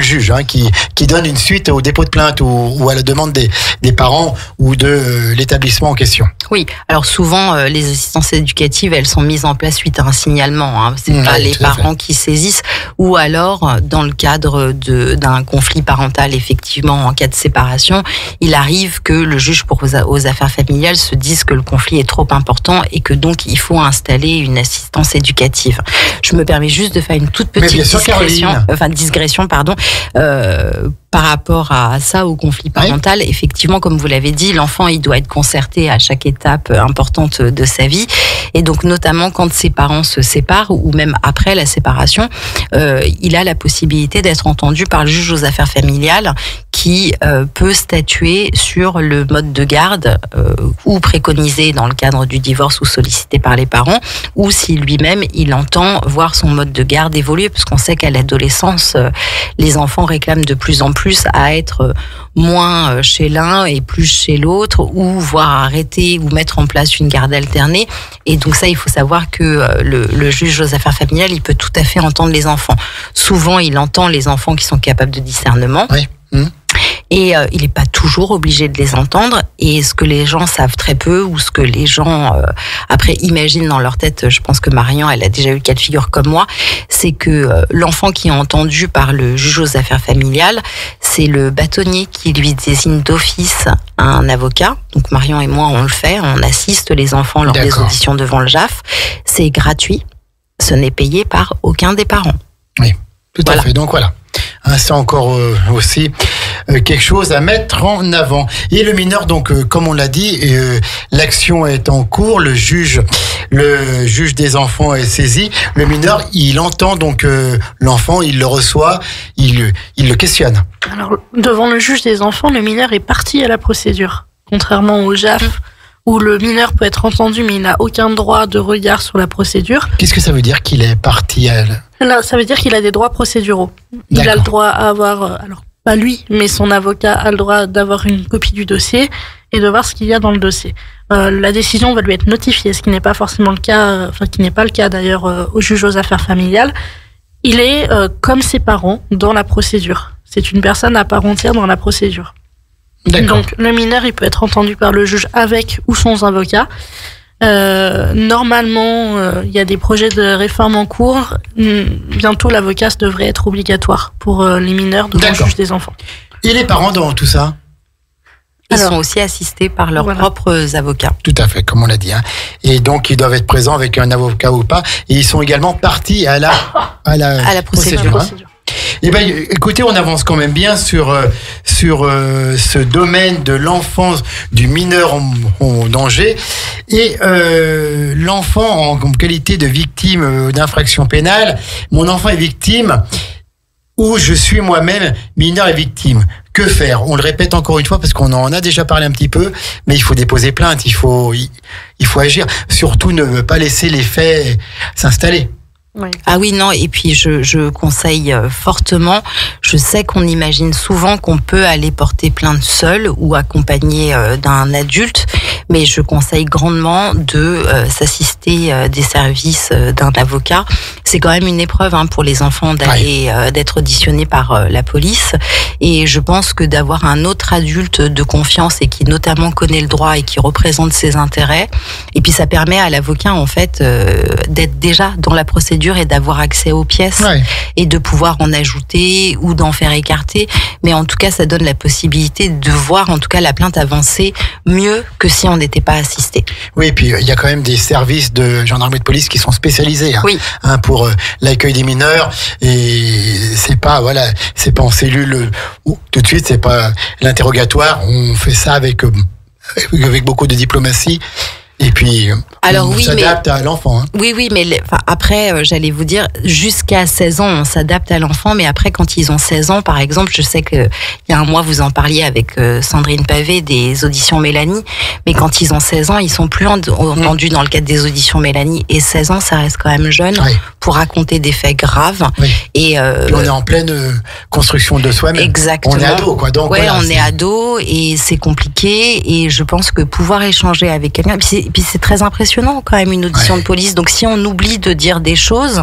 [SPEAKER 3] juge, hein, qui donne une suite au dépôt de plainte ou à la demande des parents ou de l'établissement en question.
[SPEAKER 4] Oui, alors souvent les assistances éducatives, elles sont mises en place suite à un signalement, hein. C'est pas les parents qui saisissent, ou alors dans le cadre d'un conflit parental, effectivement en cas de séparation, il arrive que le juge aux affaires familiales se dise que le conflit est trop important digression et que donc il faut installer une assistance éducative. Je me permets juste de faire une toute petite digression, par rapport à ça, au conflit parental. Oui. Effectivement, comme vous l'avez dit, l'enfant, il doit être concerté à chaque étape importante de sa vie. Et donc, notamment quand ses parents se séparent ou même après la séparation, il a la possibilité d'être entendu par le juge aux affaires familiales qui peut statuer sur le mode de garde ou préconisé dans le cadre du divorce ou sollicité par les parents, ou si lui-même, il entend voir son mode de garde évoluer, parce qu'on sait qu'à l'adolescence, les enfants réclament de plus en plus à être moins chez l'un et plus chez l'autre, ou voire arrêter ou mettre en place une garde alternée. Et donc ça, il faut savoir que le juge aux affaires familiales, il peut tout à fait entendre les enfants. Souvent, il entend les enfants qui sont capables de discernement. Oui. Et il n'est pas toujours obligé de les entendre. Et ce que les gens savent très peu, ou ce que les gens après imaginent dans leur tête, je pense que Marion, elle a déjà eu le cas de figure comme moi, c'est que l'enfant qui est entendu par le juge aux affaires familiales, c'est le bâtonnier qui lui désigne d'office un avocat. Donc Marion et moi, on le fait, on assiste les enfants lors des auditions devant le JAF. C'est gratuit, ce n'est payé par aucun des parents.
[SPEAKER 3] Oui, tout à fait. Donc voilà, c'est encore aussi quelque chose à mettre en avant. Et le mineur, donc, comme on l'a dit, l'action est en cours, le juge des enfants est saisi. Le mineur, il entend donc l'enfant, il le reçoit, il le questionne.
[SPEAKER 5] Alors, devant le juge des enfants, le mineur est partie à la procédure, contrairement au JAF, où le mineur peut être entendu, mais il n'a aucun droit de regard sur la procédure.
[SPEAKER 3] Qu'est-ce que ça veut dire qu'il est parti à
[SPEAKER 5] Là, ça veut dire qu'il a des droits procéduraux. Il a le droit à avoir, alors pas lui, mais son avocat a le droit d'avoir une copie du dossier et de voir ce qu'il y a dans le dossier. La décision va lui être notifiée, ce qui n'est pas forcément le cas, qui n'est pas le cas d'ailleurs au juge aux affaires familiales. Il est comme ses parents dans la procédure. C'est une personne à part entière dans la procédure. Donc le mineur, il peut être entendu par le juge avec ou sans avocat. Normalement, il y a des projets de réforme en cours. Bientôt, l'avocat devrait être obligatoire pour les mineurs devant le juge des enfants.
[SPEAKER 3] Et les parents dans tout ça?
[SPEAKER 4] Ils sont aussi assistés par leurs propres avocats.
[SPEAKER 3] Tout à fait, comme on l'a dit. Et donc, ils doivent être présents avec un avocat ou pas. Et ils sont également partis à la procédure. Eh ben, écoutez, on avance quand même bien sur ce domaine de l'enfance du mineur en danger et l'enfant en qualité de victime d'infraction pénale. Mon enfant est victime ou je suis moi-même mineur et victime. Que faire? On le répète encore une fois parce qu'on en a déjà parlé un petit peu, mais il faut déposer plainte, il faut agir. Surtout ne pas laisser les faits s'installer.
[SPEAKER 4] Oui. Ah oui, non, et puis je conseille fortement, je sais qu'on imagine souvent qu'on peut aller porter plainte seul ou accompagné d'un adulte, mais je conseille grandement de s'assister des services d'un avocat. C'est quand même une épreuve pour les enfants d'aller d'être auditionnés par la police, et je pense que d'avoir un autre adulte de confiance et qui notamment connaît le droit et qui représente ses intérêts, et puis ça permet à l'avocat en fait d'être déjà dans la procédure et d'avoir accès aux pièces et de pouvoir en ajouter ou d'en faire écarter, mais en tout cas ça donne la possibilité de voir en tout cas la plainte avancer mieux que si on n'était pas assisté.
[SPEAKER 3] Oui, et puis il y a quand même des services de gendarmerie de police qui sont spécialisés pour l'accueil des mineurs, et c'est pas en cellule tout de suite, c'est pas l'interrogatoire, on fait ça avec beaucoup de diplomatie. Et puis, on s'adapte à l'enfant.
[SPEAKER 4] Oui, mais après, j'allais vous dire, jusqu'à 16 ans, on s'adapte à l'enfant, mais après, quand ils ont 16 ans, par exemple, je sais que il y a un mois, vous en parliez avec Sandrine Pavé des auditions Mélanie, mais quand ils ont 16 ans, ils sont plus entendus dans le cadre des auditions Mélanie, et 16 ans, ça reste quand même jeune pour raconter des faits graves. Et
[SPEAKER 3] on est en pleine construction de soi-même.
[SPEAKER 4] Exactement.
[SPEAKER 3] On est ado, quoi. Donc,
[SPEAKER 4] on est ado, et c'est compliqué, et je pense que pouvoir échanger avec quelqu'un, et puis c'est très impressionnant quand même une audition de police. Donc si on oublie de dire des choses,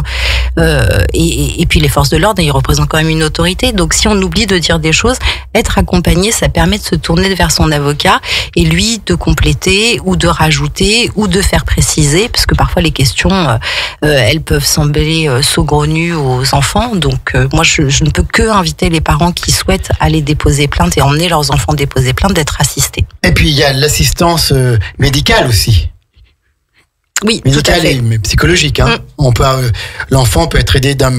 [SPEAKER 4] et puis les forces de l'ordre, ils représentent quand même une autorité. Donc si on oublie de dire des choses, être accompagné, ça permet de se tourner vers son avocat et lui de compléter ou de rajouter ou de faire préciser, parce que parfois les questions, elles peuvent sembler saugrenues aux enfants. Donc moi je ne peux que inviter les parents qui souhaitent aller déposer plainte et emmener leurs enfants déposer plainte d'être assistés.
[SPEAKER 3] Et puis il y a l'assistance médicale aussi.
[SPEAKER 4] Oui,
[SPEAKER 3] médicale
[SPEAKER 4] tout à fait.
[SPEAKER 3] Et psychologique. L'enfant peut être aidé d'un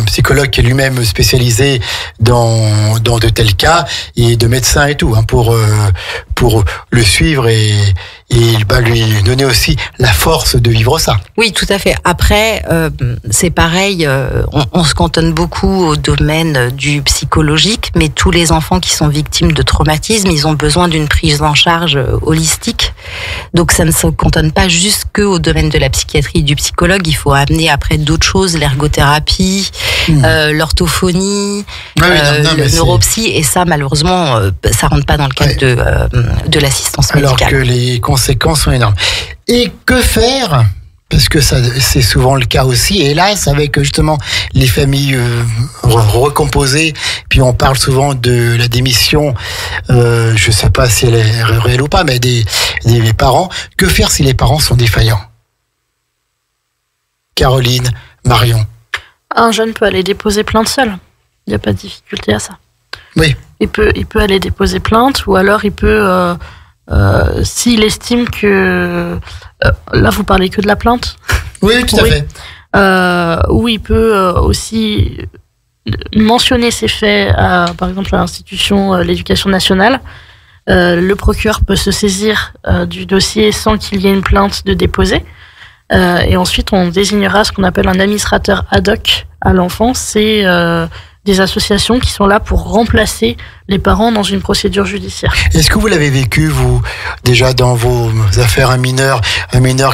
[SPEAKER 3] psychologue qui est lui-même spécialisé dans de tels cas, et de médecins et tout, pour le suivre et lui donner aussi la force de vivre ça.
[SPEAKER 4] Oui, tout à fait. Après, c'est pareil, on se cantonne beaucoup au domaine du psychologique, mais tous les enfants qui sont victimes de traumatisme, ils ont besoin d'une prise en charge holistique. Donc ça ne se cantonne pas juste que au domaine de la psychiatrie et du psychologue, il faut amener après d'autres choses, l'ergothérapie, l'orthophonie, le neuropsy, et ça malheureusement, ça rentre pas dans le cadre de l'assistance médicale.
[SPEAKER 3] Alors que les conséquences sont énormes. Et que faire? parce que ça, c'est souvent le cas aussi, hélas, avec justement les familles recomposées. Puis on parle souvent de la démission, je sais pas si elle est réelle ou pas, mais des parents. Que faire si les parents sont défaillants? Caroline, Marion.
[SPEAKER 5] Un jeune peut aller déposer plainte seul. Il n'y a pas de difficulté à ça.
[SPEAKER 3] Oui.
[SPEAKER 5] Il peut aller déposer plainte, ou alors il peut, s'il estime que... là, vous parlez que de la plainte?
[SPEAKER 3] Oui, tout à fait.
[SPEAKER 5] Ou il peut aussi mentionner ces faits, par exemple, à l'institution l'éducation nationale. Le procureur peut se saisir du dossier sans qu'il y ait une plainte de déposer. Et ensuite, on désignera ce qu'on appelle un administrateur ad hoc à l'enfant. C'est des associations qui sont là pour remplacer les parents dans une procédure judiciaire. Est-ce
[SPEAKER 3] que vous l'avez vécu, vous, déjà dans vos affaires, un mineur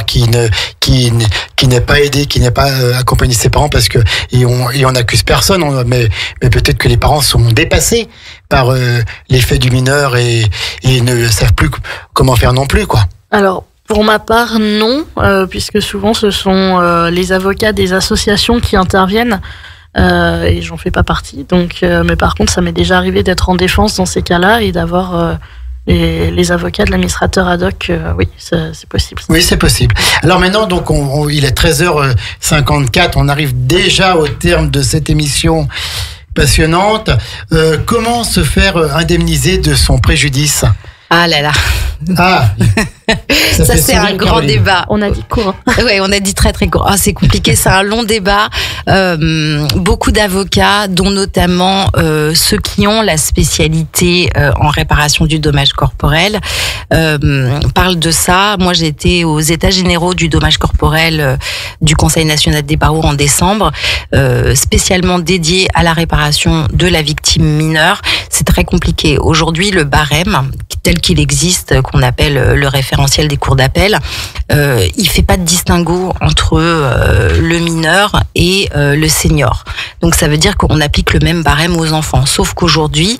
[SPEAKER 3] qui n'est pas aidé, qui n'est pas accompagné de ses parents, parce que et on accuse personne, mais peut-être que les parents sont dépassés par l'effet du mineur et ne savent plus comment faire non plus, quoi. Alors, pour ma part, non, puisque souvent ce sont les avocats des associations qui interviennent. Et j'en fais pas partie, donc mais par contre ça m'est déjà arrivé d'être en défense dans ces cas-là et d'avoir les avocats de l'administrateur ad hoc. Oui, c'est possible. Oui, c'est possible. Alors maintenant, donc il est 13h54, on arrive déjà au terme de cette émission passionnante. Comment se faire indemniser de son préjudice?
[SPEAKER 4] Ah là là.
[SPEAKER 3] Ah.
[SPEAKER 4] Ça c'est un grand débat.
[SPEAKER 5] On a dit court.
[SPEAKER 4] Oui, on a dit très très court. Ah, c'est compliqué, c'est un long débat. Beaucoup d'avocats, dont notamment ceux qui ont la spécialité en réparation du dommage corporel, parlent de ça. Moi, j'ai été aux États généraux du dommage corporel du Conseil national des barreaux en décembre, spécialement dédié à la réparation de la victime mineure. C'est très compliqué. Aujourd'hui, le barème tel qu'il existe, qu'on appelle le référentiel des cours d'appel, il fait pas de distinguo entre le mineur et le senior. Donc ça veut dire qu'on applique le même barème aux enfants. Sauf qu'aujourd'hui,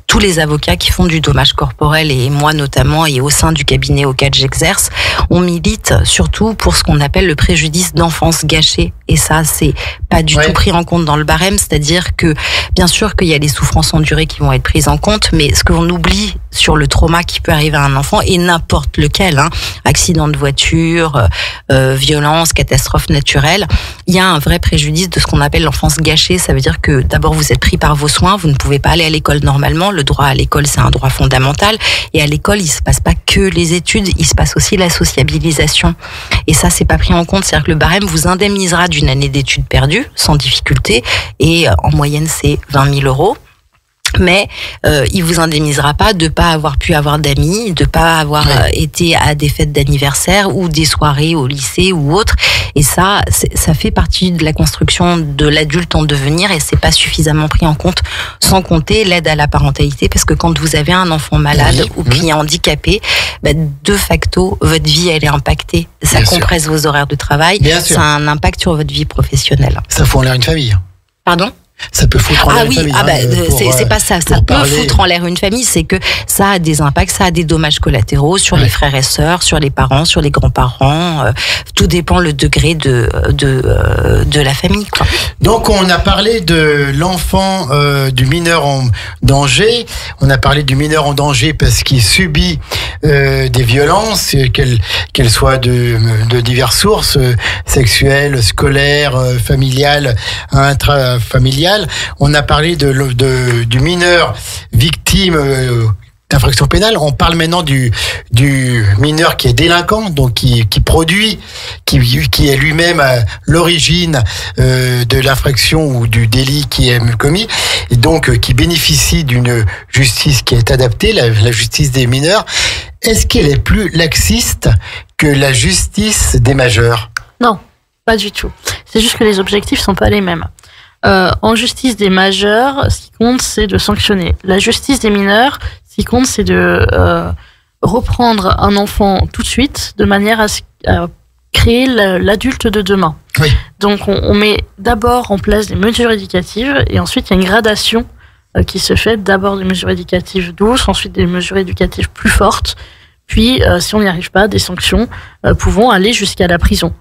[SPEAKER 4] tous les avocats qui font du dommage corporel, et moi notamment, et au sein du cabinet auquel j'exerce, on milite surtout pour ce qu'on appelle le préjudice d'enfance gâchée. Et ça, c'est pas du tout pris en compte dans le barème. C'est-à-dire que, bien sûr qu'il y a les souffrances endurées qui vont être prises en compte, mais ce qu'on oublie sur le trauma qui peut arriver à un enfant, et n'importe lequel, accident de voiture, violence, catastrophe naturelle, il y a un vrai préjudice de ce qu'on appelle l'enfance gâchée. Ça veut dire que d'abord vous êtes pris par vos soins, vous ne pouvez pas aller à l'école normalement. Le droit à l'école, c'est un droit fondamental. Et à l'école, il se passe pas que les études, il se passe aussi la sociabilisation. Et ça, c'est pas pris en compte. C'est-à-dire que le barème vous indemnisera d'une année d'études perdue, sans difficulté. Et en moyenne, c'est 20 000 €. Mais il vous indemnisera pas de pas avoir pu avoir d'amis, de pas avoir été à des fêtes d'anniversaire ou des soirées au lycée ou autre. Et ça fait partie de la construction de l'adulte en devenir, et c'est pas suffisamment pris en compte, sans compter l'aide à la parentalité, parce que quand vous avez un enfant malade ou qui est handicapé, de facto votre vie elle est impactée. Ça compresse vos horaires de travail, ça a un impact sur votre vie professionnelle.
[SPEAKER 3] Ça fout en l'air une famille.
[SPEAKER 4] Pardon ?
[SPEAKER 3] Ça peut foutre en l'air une famille.
[SPEAKER 4] C'est pas ça. Ça peut foutre en l'air une famille, c'est que ça a des impacts, ça a des dommages collatéraux sur les frères et sœurs, sur les parents, sur les grands-parents. Tout dépend le degré de la famille, quoi.
[SPEAKER 3] Donc on a parlé de l'enfant, du mineur en danger. On a parlé du mineur en danger parce qu'il subit des violences, qu'elles soient de diverses sources, sexuelles, scolaires, familiales, intrafamiliales. On a parlé du mineur victime d'infraction pénale. On parle maintenant du mineur qui est délinquant, donc qui produit, qui est lui-même à l'origine de l'infraction ou du délit qui est commis, et donc qui bénéficie d'une justice qui est adaptée, la justice des mineurs. Est-ce qu'elle est plus laxiste que la justice des majeurs?
[SPEAKER 5] Non, pas du tout. C'est juste que les objectifs sont pas les mêmes. En justice des majeurs, ce qui compte, c'est de sanctionner. La justice des mineurs, ce qui compte, c'est de reprendre un enfant tout de suite, de manière à créer l'adulte de demain. Oui. Donc, on met d'abord en place des mesures éducatives, et ensuite, il y a une gradation qui se fait, d'abord des mesures éducatives douces, ensuite des mesures éducatives plus fortes, Puis, si on n'y arrive pas, des sanctions pouvant aller jusqu'à la prison.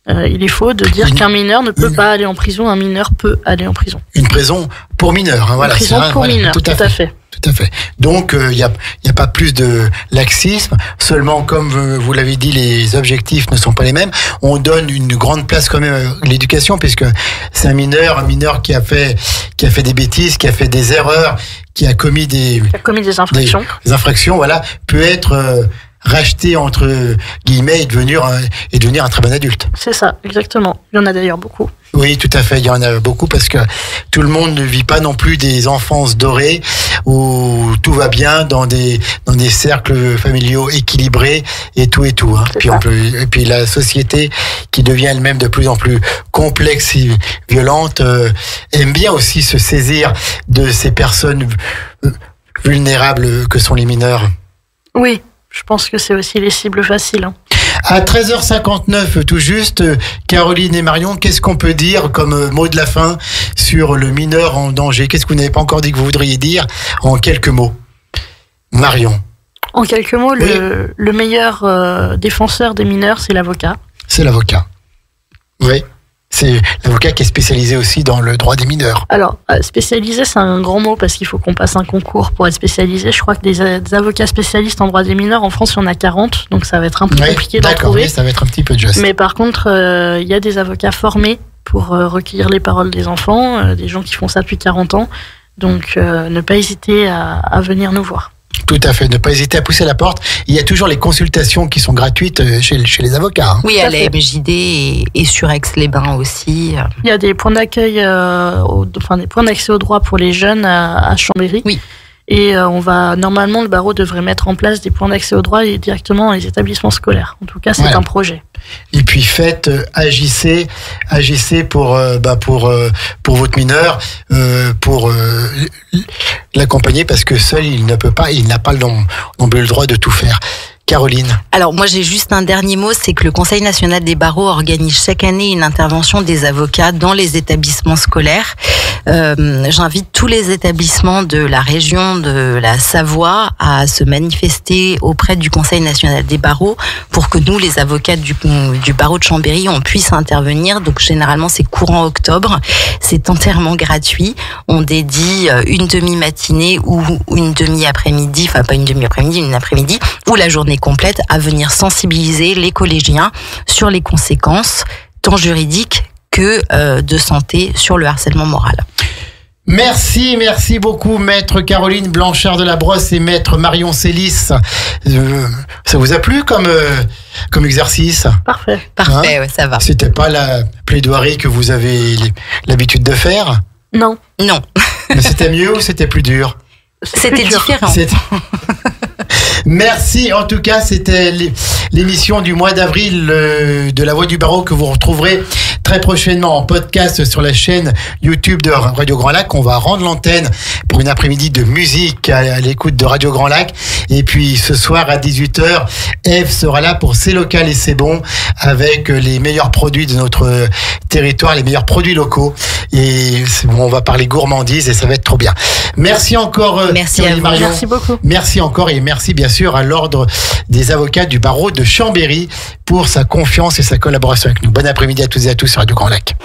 [SPEAKER 5] Il est faux de dire qu'un mineur ne peut pas aller en prison, un mineur peut aller en prison.
[SPEAKER 3] Une prison pour mineurs, hein, voilà.
[SPEAKER 5] Une prison pour mineurs, tout à fait.
[SPEAKER 3] Tout à fait. Donc, il y a pas plus de laxisme. Seulement, comme vous l'avez dit, les objectifs ne sont pas les mêmes. On donne une grande place quand même à l'éducation, puisque c'est un mineur qui a fait des bêtises, qui a fait des erreurs, qui a commis des
[SPEAKER 5] infractions.
[SPEAKER 3] Des infractions, voilà, peut être racheté entre guillemets et devenir un très bon adulte.
[SPEAKER 5] C'est ça, exactement. Il y en a d'ailleurs beaucoup.
[SPEAKER 3] Oui, tout à fait. Il y en a beaucoup parce que tout le monde ne vit pas non plus des enfances dorées où tout va bien dans des cercles familiaux équilibrés et tout. Hein. Et puis la société qui devient elle-même de plus en plus complexe et violente aime bien aussi se saisir de ces personnes vulnérables que sont les mineurs.
[SPEAKER 5] Oui. Je pense que c'est aussi les cibles faciles. Hein.
[SPEAKER 3] À 13h59 tout juste, Caroline et Marion, qu'est-ce qu'on peut dire comme mot de la fin sur le mineur en danger? Qu'est-ce que vous n'avez pas encore dit que vous voudriez dire en quelques mots? Marion.
[SPEAKER 5] En quelques mots, oui. Le meilleur défenseur des mineurs, c'est l'avocat.
[SPEAKER 3] C'est l'avocat. Oui. C'est l'avocat qui est spécialisé aussi dans le droit des mineurs.
[SPEAKER 5] Alors, spécialisé, c'est un grand mot parce qu'il faut qu'on passe un concours pour être spécialisé. Je crois que des avocats spécialistes en droit des mineurs, en France, il y en a 40, donc ça va être un peu compliqué d'en trouver.
[SPEAKER 3] Oui, ça va être un petit peu juste.
[SPEAKER 5] Mais par contre, il y a des avocats formés pour recueillir les paroles des enfants, des gens qui font ça depuis 40 ans. Donc, ne pas hésiter à venir nous voir.
[SPEAKER 3] Tout à fait, ne pas hésiter à pousser la porte. Il y a toujours les consultations qui sont gratuites chez les avocats. Hein.
[SPEAKER 4] Oui, à la MJD et sur Aix-les-Bains aussi.
[SPEAKER 5] Il y a des points d'accueil, des points d'accès au droit pour les jeunes à Chambéry.
[SPEAKER 4] Oui.
[SPEAKER 5] Et normalement, le barreau devrait mettre en place des points d'accès au droit directement dans les établissements scolaires. En tout cas, c'est un projet.
[SPEAKER 3] Et puis agissez pour votre mineur, pour l'accompagner parce que seul il n'a pas le droit de tout faire. Caroline.
[SPEAKER 4] Alors moi j'ai juste un dernier mot, c'est que le Conseil national des barreaux organise chaque année une intervention des avocats dans les établissements scolaires. J'invite tous les établissements de la région de la Savoie à se manifester auprès du Conseil national des barreaux pour que nous, les avocats du barreau de Chambéry, on puisse intervenir. Donc généralement c'est courant octobre, c'est entièrement gratuit. On dédie une demi-matinée ou une demi-après-midi, enfin pas une demi-après-midi, une après-midi, ou la journée complète à venir sensibiliser les collégiens sur les conséquences tant juridiques que de santé sur le harcèlement moral.
[SPEAKER 3] Merci beaucoup maître Caroline Blanchard de la Brosse et maître Marion Célis. Ça vous a plu comme exercice?
[SPEAKER 5] Parfait,
[SPEAKER 4] ouais, ça va.
[SPEAKER 3] C'était pas la plaidoirie que vous avez l'habitude de faire?
[SPEAKER 5] Non.
[SPEAKER 3] Mais c'était mieux ou c'était plus dur?
[SPEAKER 4] C'était différent.
[SPEAKER 3] Merci. En tout cas, c'était l'émission du mois d'avril de La Voix du Barreau que vous retrouverez très prochainement en podcast sur la chaîne YouTube de Radio Grand Lac. On va rendre l'antenne pour une après-midi de musique à l'écoute de Radio Grand Lac. Et puis ce soir à 18h, Eve sera là pour C'est local et c'est bon avec les meilleurs produits de notre territoire, les meilleurs produits locaux. Et on va parler gourmandise et ça va être trop bien. Merci encore.
[SPEAKER 4] Merci à vous.
[SPEAKER 3] Marion.
[SPEAKER 5] Merci beaucoup.
[SPEAKER 3] Merci encore et merci bien sûr à l'Ordre des avocats du barreau de Chambéry pour sa confiance et sa collaboration avec nous. Bon après-midi à toutes et à tous sur Radio Grand Lac.